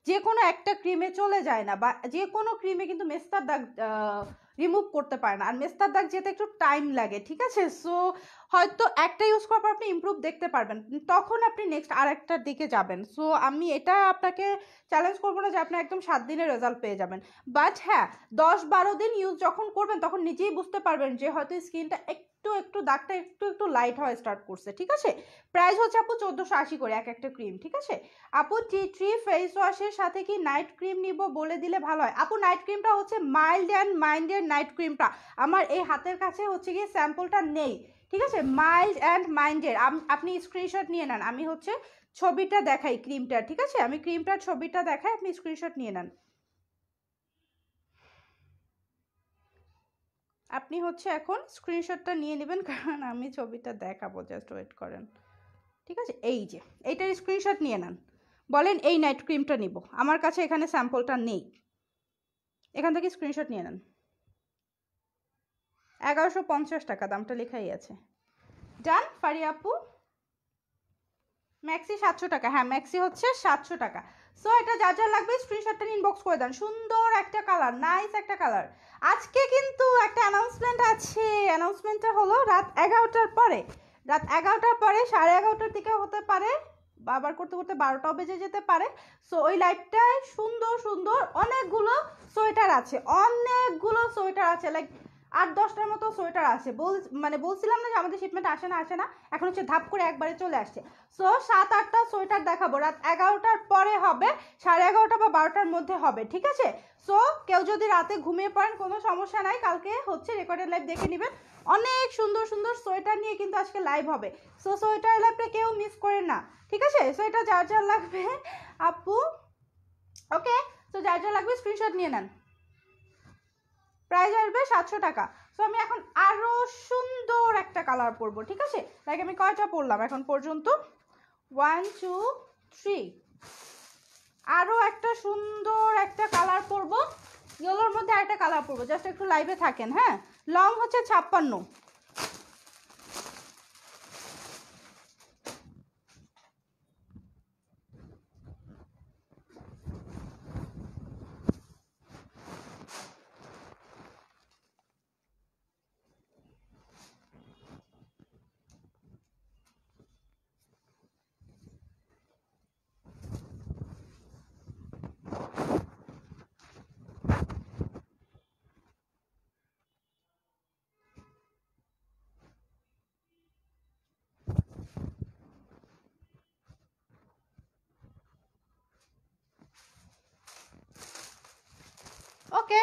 যে কোনো একটা ক্রিমে চলে যায় না, বা যে কোনো ক্রিমে কিন্তু মেস্তার দাগ রিমুভ করতে পারে না, আর মেস্তার দাগ যেতে একটু টাইম লাগে, ঠিক আছে। সো হয়তো একটা ইউজ করার পর আপনি ইমপ্রুভ দেখতে পারবেন, তখন আপনি নেক্সট আর একটার দিকে যাবেন। সো আমি এটা আপনাকে চ্যালেঞ্জ করবো না যে আপনি একদম 7 দিনের রেজাল্ট পেয়ে যাবেন, বাট হ্যাঁ 10-12 দিন ইউজ যখন করবেন তখন নিজেই বুঝতে পারবেন যে হয়তো স্কিনটা একটু একটু দাগটা একটু লাইট হওয়া স্টার্ট করছে, ঠিক আছে। প্রাইস হচ্ছে আপু 1480 করে এক একটা ক্রিম, ঠিক আছে। আপু টি ট্রি ফেস ওয়াশের সাথে কি নাইট ক্রিম নিব বলে দিলে ভালো হয়। আপু নাইট ক্রিমটা হচ্ছে মাইল্ড অ্যান্ড মাইন্ডের নাইট ক্রিমটা আমার এই হাতের কাছে হচ্ছে গিয়ে স্যাম্পলটা নেই, ঠিক আছে। মাইল্ড অ্যান্ড মাইন্ডের আপনি স্ক্রিনশট নিয়ে নেন, আমি হচ্ছে ছবিটা দেখাই ক্রিমটার, ঠিক আছে। আমি ক্রিমটার ছবিটা দেখাই, আপনি স্ক্রিনশট নিয়ে নেন। আপনি হচ্ছে এখন স্ক্রিনশটটা নিয়ে নেবেন, কারণ আমি ছবিটা দেখাবো, জাস্ট ওয়েট করেন, ঠিক আছে। এই যে এইটার স্ক্রিনশট নিয়ে নেন, বলেন এই নাইট ক্রিমটা নিব, আমার কাছে এখানে স্যাম্পলটা নেই, এখান থেকে স্ক্রিনশট নিয়ে নেন। 1150 টাকা দামটা লেখাই আছে। ডান ফারিয়া আপু। ম্যাক্সি 700 টাকা, হ্যাঁ ম্যাক্সি হচ্ছে 700 টাকা। সো এটা যা যা লাগবে স্ক্রিনশটটা ইনবক্স করে দেন। সুন্দর একটা কালার, নাইস একটা কালার। আজকে কিন্তু একটা অ্যানাউন্সমেন্ট আছে, অ্যানাউন্সমেন্টটা হলো রাত 11টার পরে, রাত 11টার পরে 11:30টার দিকে হতে পারে, আবার করতে করতে 12টাও বেজে যেতে পারে। সো ওই লাইভটায় সুন্দর সুন্দর অনেকগুলো সোয়েটার আছে, অনেকগুলো সোয়েটার আছে, লাইক 8-10টার মতো সোয়েটার আছে। বলছিলাম না যে আমাদের শিপমেন্ট আসে না, এখন হচ্ছে ধাপ করে একবারে চলে আসছে। সো 7-8টা সোয়েটার দেখাবো, রাত 11টার পরে হবে, 11:30 বা 12টার মধ্যে হবে, ঠিক আছে। সো কেউ যদি রাতে ঘুমিয়ে পড়েন কোনো সমস্যা নাই, কালকে হচ্ছে রেকর্ডেড লাইভ দেখে নেবেন। অনেক সুন্দর সুন্দর সোয়েটার নিয়ে কিন্তু আজকে লাইভ হবে। সো সোয়েটার লাইভটা কেউ মিস করেন না, ঠিক আছে। সোয়েটার যার যার লাগবে আপু, ওকে। সো যার যার লাগবে স্ক্রিনশট নিয়ে নেন। প্রাইস আসবে 700 টাকা। সো আমি এখন আরো সুন্দর একটা কালার পরবো, ঠিক আছে। লাইক আমি কয়টা পরলাম এখন পর্যন্ত, 1 2 3, আরো একটা সুন্দর একটা কালার পরবো, ইয়েলোর মধ্যে আরেকটা কালার পরবো। জাস্ট একটু লাইভে থাকেন, হ্যাঁ। লং হচ্ছে 56। ওকে,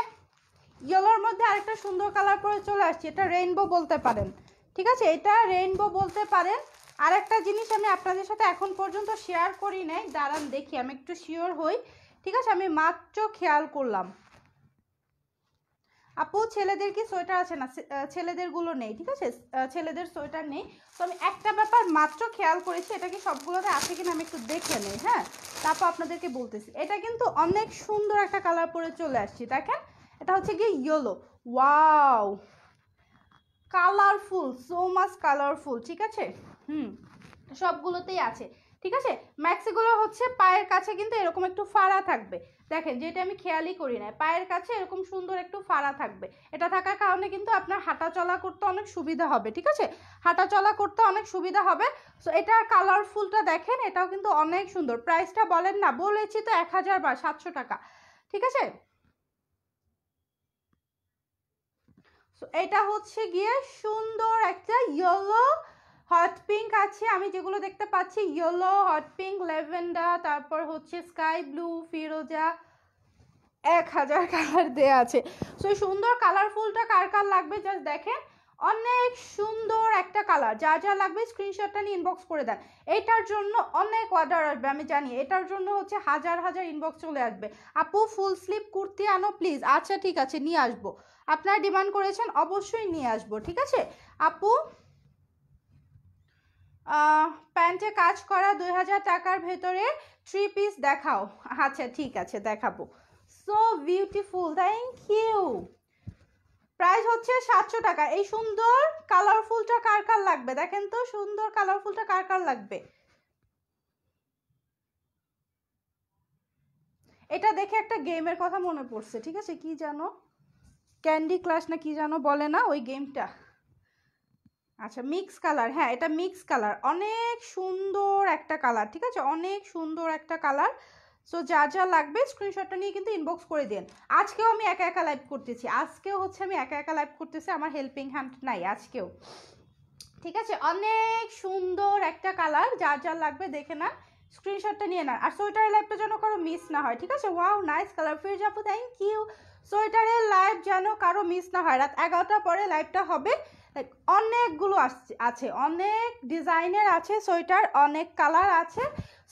ইয়েলোর মধ্যে আরেকটা সুন্দর কালার পরে চলে আসছে, এটা রেইনবো বলতে পারেন, ঠিক আছে। এটা রেইনবো বলতে পারেন। আরেকটা জিনিস আমি আপনাদের সাথে এখন পর্যন্ত শেয়ার করি নাই, দাঁড়ান দেখি আমি একটু শিওর হই, ঠিক আছে। আমি মাত্র খেয়াল করলাম। আপু ছেলেদের কি সোয়েটার আছে না, ছেলেদেরগুলো নেই, ঠিক আছে। ছেলেদের সোয়েটার নেই। তো আমি একটা ব্যাপার মাত্র খেয়াল করেছি, এটা কি সবগুলোতে আছে কিনা আমি একটু দেখে নেই, হ্যাঁ, তারপর আপনাদেরকে বলতেছি। এটা কিন্তু অনেক সুন্দর একটা কালার পরে চলে আসছি, দেখেন। এটা হচ্ছে কি yellow, wow colourful, so much colourful, ঠিক আছে। সবগুলোতেই আছে, ঠিক আছে। ম্যাক্সিগুলো হচ্ছে পায়ের কাছে কিন্তু এরকম একটু ফাড়া থাকবে, দেখেন, যেটা আমি খেয়ালই করি না, পায়ের কাছে এরকম সুন্দর একটু ফাড়া থাকবে। এটা থাকার কারণে কিন্তু আপনার হাঁটা চলা করতে অনেক সুবিধা হবে, ঠিক আছে। হাঁটা চলা করতে অনেক সুবিধা হবে। সো এটার কালারফুলটা দেখেন, এটাও কিন্তু অনেক সুন্দর। প্রাইসটা বলেন না, বলেছি তো 1000 বা 700 টাকা, ঠিক আছে। সো এটা হচ্ছে গিয়ে সুন্দর একটা ইয়েলো হট পিঙ্ক আছে, আমি যেগুলো দেখতে পাচ্ছি ইয়েলো, হট পিঙ্ক, ল্যাভেন্ডার, তারপর হচ্ছে স্কাই ব্লু, ফিরোজা, 1000 কালার দেয়া আছে। সো এই সুন্দর কালারফুলটা কার কার লাগবে জাস্ট দেখেন, অনেক সুন্দর একটা কালার। যা যা লাগবে স্ক্রিনশটটা নিয়ে ইনবক্স করে দেন। এটার জন্য অনেক অর্ডার আসবে আমি জানি, এটার জন্য হচ্ছে হাজার হাজার ইনবক্স চলে আসবে। আপু ফুল স্লিভ কুর্তি আনো প্লিজ। আচ্ছা ঠিক আছে, নিয়ে আসবো, আপনারা ডিমান্ড করেছেন, অবশ্যই নিয়ে আসবো, ঠিক আছে। আপু প্যান্টে কাজ করা 2000 টাকার ভেতরে 3 পিস দেখাও। আচ্ছা ঠিক আছে, দেখাবো। So beautiful, thank you. Price হচ্ছে 700 টাকা। এই সুন্দর কালারফুলটা কার কার লাগবে দেখেন তো, সুন্দর কালারফুলটা কার কার লাগবে। এটা দেখে একটা গেমের কথা মনে পড়ছে, ঠিক আছে, কি জানো, ক্যান্ডি ক্রাশ না কি জানো বলে না, ওই গেমটা। আচ্ছা মিক্স কালার, হ্যাঁ এটা মিক্স কালার, অনেক সুন্দর একটা কালার, ঠিক আছে, অনেক সুন্দর একটা কালার। সো যা যা লাগবে স্ক্রিনশটটা নিয়ে কিন্তু ইনবক্স করে দিন। আজকেও আমি একা একা লাইভ করতেছি, আজকেও হচ্ছে আমি একা একা লাইভ করতেছি, আমার হেল্পিং হ্যান্ড নাই আজকেও। ঠিক আছে, অনেক সুন্দর একটা কালার, যার যার লাগবে দেখে না, স্ক্রিনশটটা নিয়ে নেন। আর সোয়েটারের লাইভটা যেন কারো মিস না হয়, ঠিক আছে। ওয়াও নাইস কালার, ফিরোজা আপু থ্যাংক ইউ। সোয়েটারের লাইভ যেন কারো মিস না হয়, রাত 11টার পরে লাইভটা হবে। অনেকগুলো আছে, অনেক ডিজাইনের আছে সোয়েটার, অনেক কালার আছে।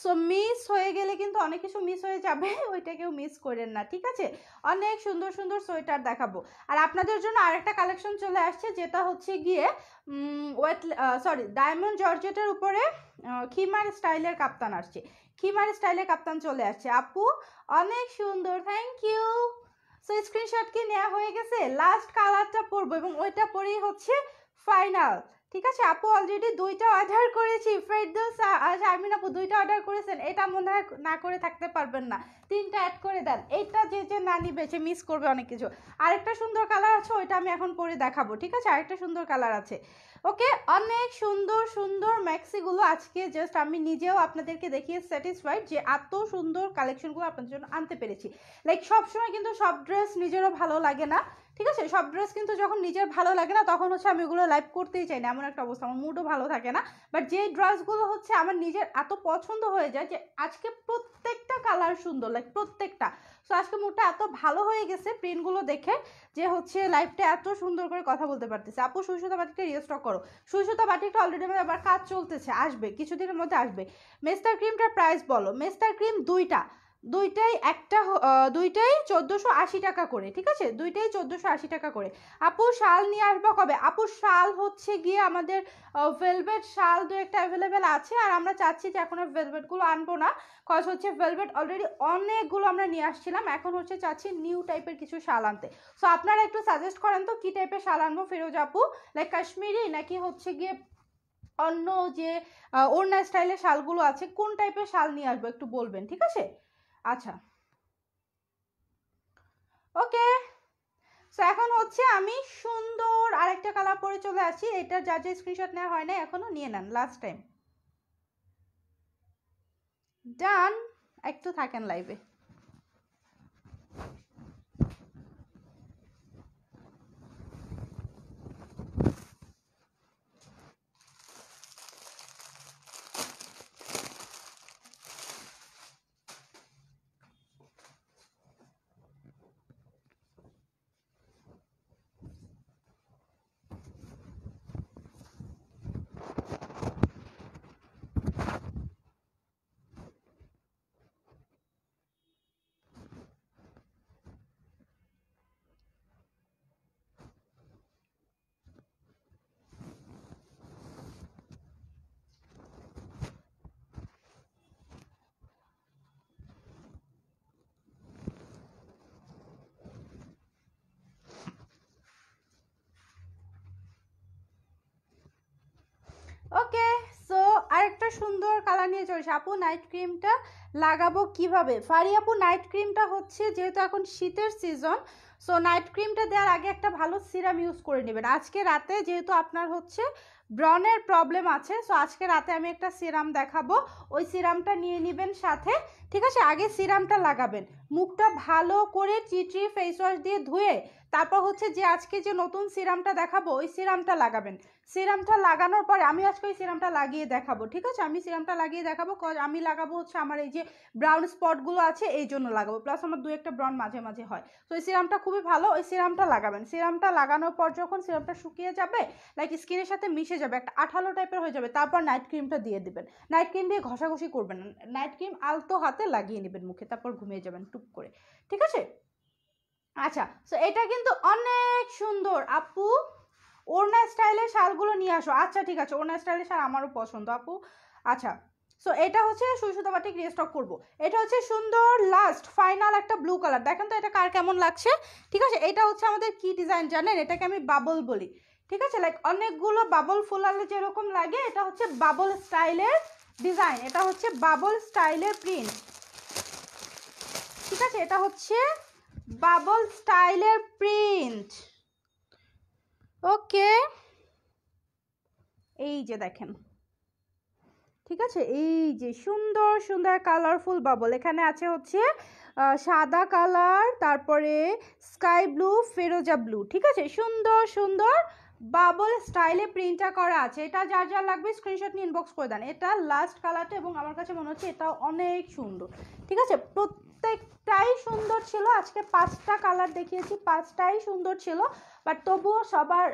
সো মিস হয়ে গেলে কিন্তু অনেক কিছু মিস হয়ে যাবে, ওইটা কেউ মিস করেন না, ঠিক আছে। অনেক সুন্দর সুন্দর সোয়েটার দেখাবো। আর আপনাদের জন্য আরেকটা কালেকশন চলে আসছে, যেটা হচ্ছে গিয়ে ডায়মন্ড জর্জেটের উপরে খিমার স্টাইলের কাপ্তান আসছে। খিমার স্টাইলের কাপ্তান চলে আসছে আপু, অনেক সুন্দর, থ্যাংক ইউ। সো স্ক্রিনশট কি নেওয়া হয়ে গেছে? লাস্ট কালারটা পরবো এবং ওইটা পরেই হচ্ছে ফাইনাল, ঠিক আছে। আপু অলরেডি 2টা অর্ডার করেছি, ফেরদৌস শারমিন আপু 2টা অর্ডার করেছেন, এটা মনে হয় না করে থাকতে পারবেন না, 3টা অ্যাড করে দেন। এইটা যে না নিবে সে মিস করবে অনেক কিছু। আরেকটা সুন্দর কালার আছে, ওইটা আমি এখন পরে দেখাবো, ঠিক আছে। আরেকটা সুন্দর কালার আছে, ওকে। অনেক সুন্দর সুন্দর ম্যাক্সিগুলো আজকে জাস্ট আমি নিজেও আপনাদেরকে দেখিয়ে স্যাটিসফাইড যে এত সুন্দর কালেকশনগুলো আপনাদের জন্য আনতে পেরেছি। লাইক সবসময় কিন্তু সব ড্রেস নিজেরও ভালো লাগে না, ঠিক আছে। সব ড্রেস কিন্তু যখন নিজের ভালো লাগে না তখন হচ্ছে আমি ওগুলো লাইভ করতেই চাই না, এমন একটা অবস্থা, আমার মুডও ভালো থাকে না। বাট যেই ড্রেসগুলো হচ্ছে আমার নিজের এত পছন্দ হয়ে যায় যে আজকে প্রত্যেকটা কালার সুন্দর, লাইক প্রত্যেকটা। সো আজকে মুডটা এত ভালো হয়ে গেছে প্রিন্টগুলো দেখে যে হচ্ছে লাইভটা এত সুন্দর করে কথা বলতে পারতেছে। আপু সুইসুতা বাটিকটা রিস্টক করো। সুইসুতা বাটিকটা অলরেডি আমাদের আবার কাজ চলতেছে, আসবে কিছুদিনের মধ্যে আসবে। মেস্টার ক্রিমটার প্রাইস বলো। মেস্টার ক্রিম দুইটাই 1480 টাকা করে, ঠিক আছে। দুইটাই 1480 টাকা করে। আপু শাল নিয়ে আসবো কবে? আপু শাল হচ্ছে গিয়ে আমাদের ভেলভেট শাল দু একটা অ্যাভেলেবেল আছে, আর আমরা চাচ্ছি যে এখন আর ভেলভেটগুলো আনবো না, কজ হচ্ছে ভেলভেট অলরেডি অনেকগুলো আমরা নিয়ে আসছিলাম, এখন হচ্ছে চাচ্ছি নিউ টাইপের কিছু শাল আনতে। সো আপনারা একটু সাজেস্ট করেন তো কি টাইপের শাল আনবো ফিরোজ আপু, লাইক কাশ্মীরি নাকি হচ্ছে গিয়ে অন্য যে ওড়না স্টাইলের শালগুলো আছে, কোন টাইপের শাল নিয়ে আসবো একটু বলবেন, ঠিক আছে। আচ্ছা ওকে। সো এখন হচ্ছে আমি সুন্দর আরেকটা কালার পরে চলে আসি, এটা যা যা স্ক্রিনশট নেওয়া হয় না এখনো নিয়ে নেন, লাস্ট টাইম। ডান, একটু থাকেন লাইভে। ওকে। সো আরেকটা সুন্দর কালার নিয়ে চলেছে। আপু নাইট ক্রিমটা লাগাবো কিভাবে? ফারি আপু নাইট ক্রিমটা হচ্ছে যেহেতু এখন শীতের সিজন, সো নাইট ক্রিমটা দেওয়ার আগে একটা ভালো সিরাম ইউজ করে নেবেন। আজকে রাতে যেহেতু আপনার হচ্ছে ব্রনের প্রবলেম আছে, সো আজকে রাতে আমি একটা সিরাম দেখাবো, ওই সিরামটা নিয়ে নেবেন সাথে, ঠিক আছে। আগে সিরামটা লাগাবেন, মুখটা ভালো করে চিটরি ফেস ওয়াশ দিয়ে ধুয়ে তারপর হচ্ছে যে আজকে যে নতুন সিরামটা দেখাবো ওই সিরামটা লাগাবেন। সিরামটা লাগানোর পরে আমি আজকে ওই সিরামটা লাগিয়ে দেখাবো, ঠিক আছে। আমি সিরামটা লাগিয়ে দেখাবো, আমি লাগাবো হচ্ছে আমার এই যে ব্রাউন স্পটগুলো আছে এই জন্য লাগাবো, প্লাস আমার দু একটা ব্রন মাঝে মাঝে হয়। তো এই সিরামটা খুবই ভালো, ওই সিরামটা লাগাবেন। সিরামটা লাগানোর পর যখন সিরামটা শুকিয়ে যাবে, লাইক স্কিনের সাথে মিশে যাবে, একটা আঠালো টাইপের হয়ে যাবে, তারপর নাইট ক্রিমটা দিয়ে দিবেন। নাইট ক্রিম দিয়ে ঘষাঘষি করবেন না, নাইট ক্রিম আলতো হাতে লাগিয়ে নেবেন মুখে, তারপর ঘুমিয়ে যাবেন টুপ করে, ঠিক আছে। আচ্ছা, সো এটা কিন্তু অনেক সুন্দর আপু। ওড়না স্টাইলের শালগুলো নিয়ে আসো। আচ্ছা ঠিক আছে, ওড়না স্টাইলের শাল আমারও পছন্দ আপু। আচ্ছা, সো এটা হচ্ছে সুইসুতা বাটিক রিস্টক করবো। এটা হচ্ছে সুন্দর লাস্ট ফাইনাল একটা ব্লু কালার, দেখেন তো এটা কার কেমন লাগছে, ঠিক আছে। এটা হচ্ছে আমাদের কি ডিজাইন জানেন, এটাকে আমি বাবল বলি, ঠিক আছে। লাইক অনেকগুলো বাবল ফুলালে যেরকম লাগে, এটা হচ্ছে বাবল স্টাইলের ডিজাইন, এটা হচ্ছে বাবল স্টাইলের প্রিন্ট, ঠিক আছে। এটা হচ্ছে বাবল স্টাইলের প্রিন্ট, ওকে। এই যে দেখেন, ঠিক আছে, এই যে সুন্দর সুন্দর কালারফুল বাবল, এখানে আছে হচ্ছে সাদা কালার, তারপরে স্কাই ব্লু, ফেরোজা ব্লু, ঠিক আছে। সুন্দর সুন্দর বাবল স্টাইলে প্রিন্টটা করা আছে, এটা যার যার লাগবে স্ক্রিনশট নিয়ে ইনবক্স করে দেন। এটা লাস্ট কালারটা এবং আমার কাছে মনে হচ্ছে এটাও অনেক সুন্দর, ঠিক আছে? প্রত্যেকটাই সুন্দর ছিল। আজকে 5টা কালার দেখিয়েছি, 5টাই সুন্দর ছিল, বাট তবুও সবার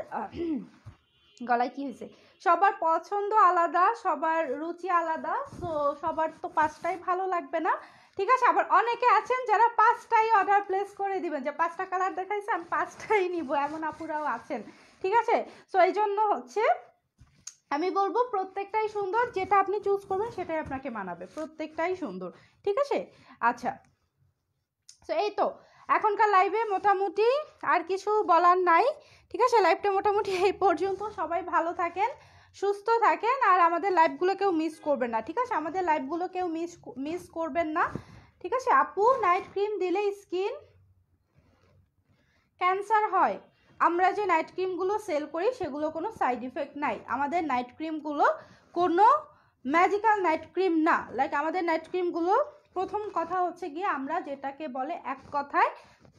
গলায় কি হয়েছে, সবার পছন্দ আলাদা, সবার রুচি আলাদা, সো সবার তো 5টাই ভালো লাগবে না, ঠিক আছে? আবার অনেকে আছেন যারা 5টাই অর্ডার প্লেস করে দিবেন, যে 5টা কালার দেখাইছে আমি 5টাই নিব, এমন আপুরাও আছেন, ঠিক আছে? সো এই জন্য হচ্ছে আমি বলবো প্রত্যেকটাই সুন্দর, যেটা আপনি চুজ করবেন সেটাই আপনাকে মানাবে, প্রত্যেকটাই সুন্দর, ঠিক আছে? আচ্ছা, সো এই তো এখনকার লাইভে মোটামুটি আর কিছু বলার নাই, ঠিক আছে? লাইভটা মোটামুটি এই পর্যন্ত। সবাই ভালো থাকেন, সুস্থ থাকেন, আর আমাদের লাইভগুলো কেউ মিস করবেন না, ঠিক আছে? আমাদের লাইভগুলো কেউ মিস করবেন না, ঠিক আছে? আপু নাইট ক্রিম দিলে স্কিন ক্যান্সার হয়? আমরা যে নাইট ক্রিমগুলো সেল করি সেগুলো কোনো সাইড ইফেক্ট নাই। আমাদের নাইট ক্রিমগুলো কোনো ম্যাজিক্যাল নাইট ক্রিম না। লাইক আমাদের নাইট ক্রিমগুলো, প্রথম কথা হচ্ছে গিয়ে আমরা যেটাকে বলে এক কথায়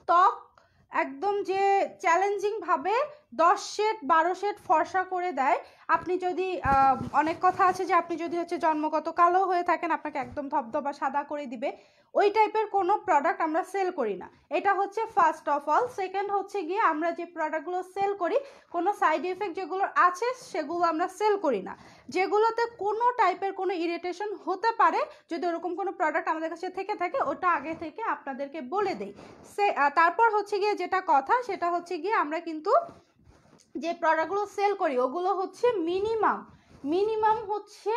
ত্বক একদম যে চ্যালেঞ্জিংভাবে 10 শেড 12 শেড ফর্সা করে দেয়। আপনি যদি অনেক কথা আছে যে আপনি যদি হচ্ছে জন্মগত কালো হয়ে থাকেন আপনাকে একদম ধবধবা সাদা করে দিবে, ওই টাইপের কোনো প্রোডাক্ট আমরা সেল করি না। এটা হচ্ছে ফার্স্ট অফ অল। সেকেন্ড হচ্ছে গিয়ে আমরা যে প্রোডাক্টগুলো সেল করি কোনো সাইড এফেক্ট যেগুলো আছে সেগুলো আমরা সেল করি না। যেগুলোতে কোনো টাইপের কোনো ইরিটেশন হতে পারে, যদি ওরকম কোনো প্রোডাক্ট আমাদের কাছে থেকে থাকে ওটা আগে থেকে আপনাদেরকে বলে দেই। তারপর হচ্ছে গিয়ে যেটা কথা সেটা হচ্ছে গিয়ে আমরা কিন্তু যে প্রোডাক্টগুলো সেল করি ওগুলো হচ্ছে মিনিমাম হচ্ছে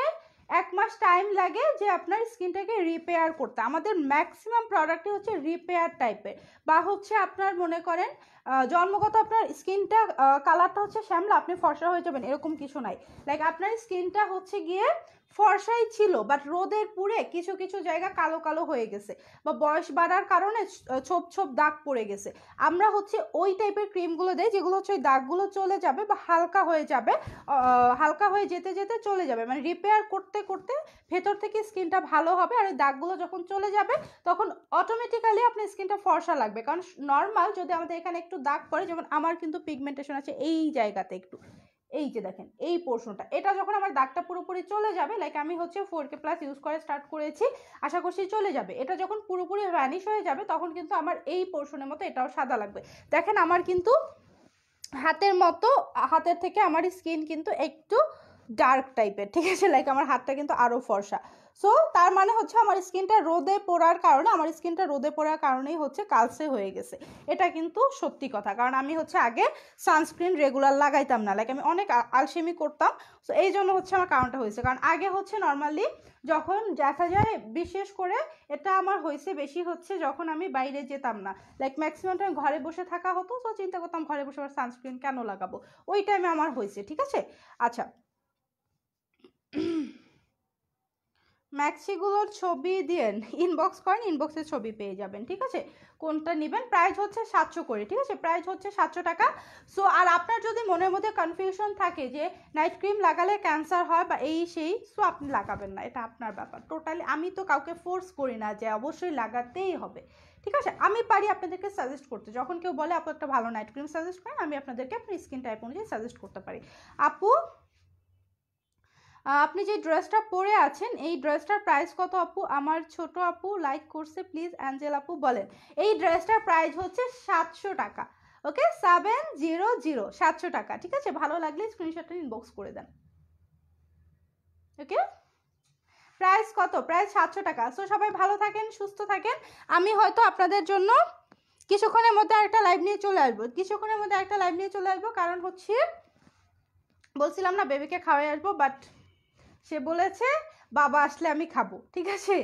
1 মাস টাইম লাগে যে আপনার স্কিনটাকে রিপেয়ার করতে। আমাদের ম্যাক্সিমাম প্রোডাক্টই হচ্ছে রিপেয়ার টাইপের, বা হচ্ছে আপনার মনে করেন জন্মগত আপনার স্কিনটা কালারটা হচ্ছে শ্যামলা আপনি ফর্সা হয়ে যাবেন এরকম কিছু নাই। লাইক আপনার স্কিনটা হচ্ছে গিয়ে ফর্সাই ছিল, বাট রোদের পুড়ে কিছু কিছু জায়গা কালো কালো হয়ে গেছে, বা বয়স বাড়ার কারণে ছোপ ছোপ দাগ পড়ে গেছে। আমরা হচ্ছে ওই টাইপের ক্রিমগুলো দেই যেগুলো হচ্ছে ওই দাগগুলো চলে যাবে বা হালকা হয়ে যাবে, হালকা হয়ে যেতে যেতে চলে যাবে, মানে রিপেয়ার করতে করতে ভেতর থেকে স্কিনটা ভালো হবে। আর ওই দাগগুলো যখন চলে যাবে তখন অটোমেটিক্যালি আপনার স্কিনটা ফর্সা লাগবে। কারণ নর্মাল যদি আমাদের এখানে একটু দাগ পড়ে, যেমন আমার কিন্তু পিগমেন্টেশন আছে এই জায়গাতে একটু, এই যে দেখেন এই পোর্শনটা, এটা যখন আমার দাগটা পুরোপুরি চলে যাবে, লাইক আমি হচ্ছে 4K+ ইউজ করে স্টার্ট করেছি, আশা করছি চলে যাবে। এটা যখন পুরোপুরি ভ্যানিশ হয়ে যাবে তখন কিন্তু আমার এই পোর্শনের মতো এটাও সাদা লাগবে। দেখেন আমার কিন্তু হাতের মতো, হাতের থেকে আমার স্কিন কিন্তু একটু ডার্ক টাইপের, ঠিক আছে? লাইক আমার হাতটা কিন্তু আরও ফর্সা। সো তার মানে হচ্ছে আমার স্কিনটা রোদে পড়ার কারণেই হচ্ছে কালসে হয়ে গেছে। এটা কিন্তু সত্যি কথা, কারণ আমি হচ্ছে আগে সানস্ক্রিন রেগুলার লাগাইতাম না, লাইক আমি অনেক আলসেমি করতাম। সো এই জন্য হচ্ছে আমার কারণটা হয়েছে, কারণ আগে হচ্ছে নর্মালি যখন দেখা যায়, বিশেষ করে এটা আমার হয়েছে বেশি হচ্ছে যখন আমি বাইরে যেতাম না, লাইক ম্যাক্সিমাম টাইম ঘরে বসে থাকা হতো, তো চিন্তা করতাম ঘরে বসে আবার সানস্ক্রিন কেন লাগাবো, ওই টাইমে আমার হয়েছে, ঠিক আছে? আচ্ছা, ম্যাক্সিগুলোর ছবি দিয়েন, ইনবক্স করেন, ইনবক্সে ছবি পেয়ে যাবেন, ঠিক আছে? কোনটা নেবেন, প্রাইস হচ্ছে 700 করে, ঠিক আছে? প্রাইস হচ্ছে 700 টাকা। সো আর আপনার যদি মনের মধ্যে কনফিউশন থাকে যে নাইট ক্রিম লাগালে ক্যান্সার হয় বা এই সেই, সো আপনি লাগাবেন না, এটা আপনার ব্যাপার টোটালি। আমি তো কাউকে ফোর্স করি না যে অবশ্যই লাগাতেই হবে, ঠিক আছে? আমি পারি আপনাদেরকে সাজেস্ট করতে, যখন কেউ বলে আপু একটা ভালো নাইট ক্রিম সাজেস্ট করেন, আমি আপনাদেরকে আপনার স্কিন টাইপ অনুযায়ী সাজেস্ট করতে পারি। আপু আপনি যে ড্রেসটা পরে আছেন এই ড্রেসটার প্রাইস কত আপু? আমার ছোট আপু লাইক করছে, প্লিজ অ্যাঞ্জেল আপু বলেন। এই ড্রেসটার প্রাইস হচ্ছে 700 টাকা, ওকে? 700 700 টাকা, ঠিক আছে? ভালো লাগলে স্ক্রিনশটটা ইনবক্স করে দেন, ওকে? প্রাইস কত? প্রাইস 700 টাকা। সো সবাই ভালো থাকেন, সুস্থ থাকেন। আমি হয়তো আপনাদের জন্য কিছুক্ষণের মধ্যে একটা লাইভ নিয়ে চলে আসবো, কারণ হচ্ছে বলছিলাম না বেবিকে খাওয়াই আসবো, বাট সে বলেছে বাবা আসলে আমি খাবো, ঠিক আছে?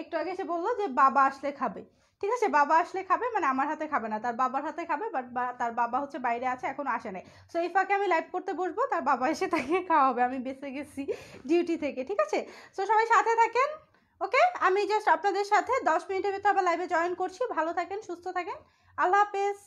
একটু আগে সে বললো যে বাবা আসলে খাবে, ঠিক আছে? বাবা আসলে খাবে মানে আমার হাতে খাবে না, তার বাবার হাতে খাবে, বাট তার বাবা হচ্ছে বাইরে আছে, এখনো আসে নাই। সো এই ফাঁকে আমি লাইভ করতে বসবো, তার বাবা এসে তাকে খাওয়াবে, আমি বেঁচে গেছি ডিউটি থেকে, ঠিক আছে? সো সবাই সাথে থাকেন, ওকে? আমি জাস্ট আপনাদের সাথে 10 মিনিটের ভিতরে আবার লাইভে জয়েন করছি। ভালো থাকেন, সুস্থ থাকেন, আল্লাহ হাফেজ।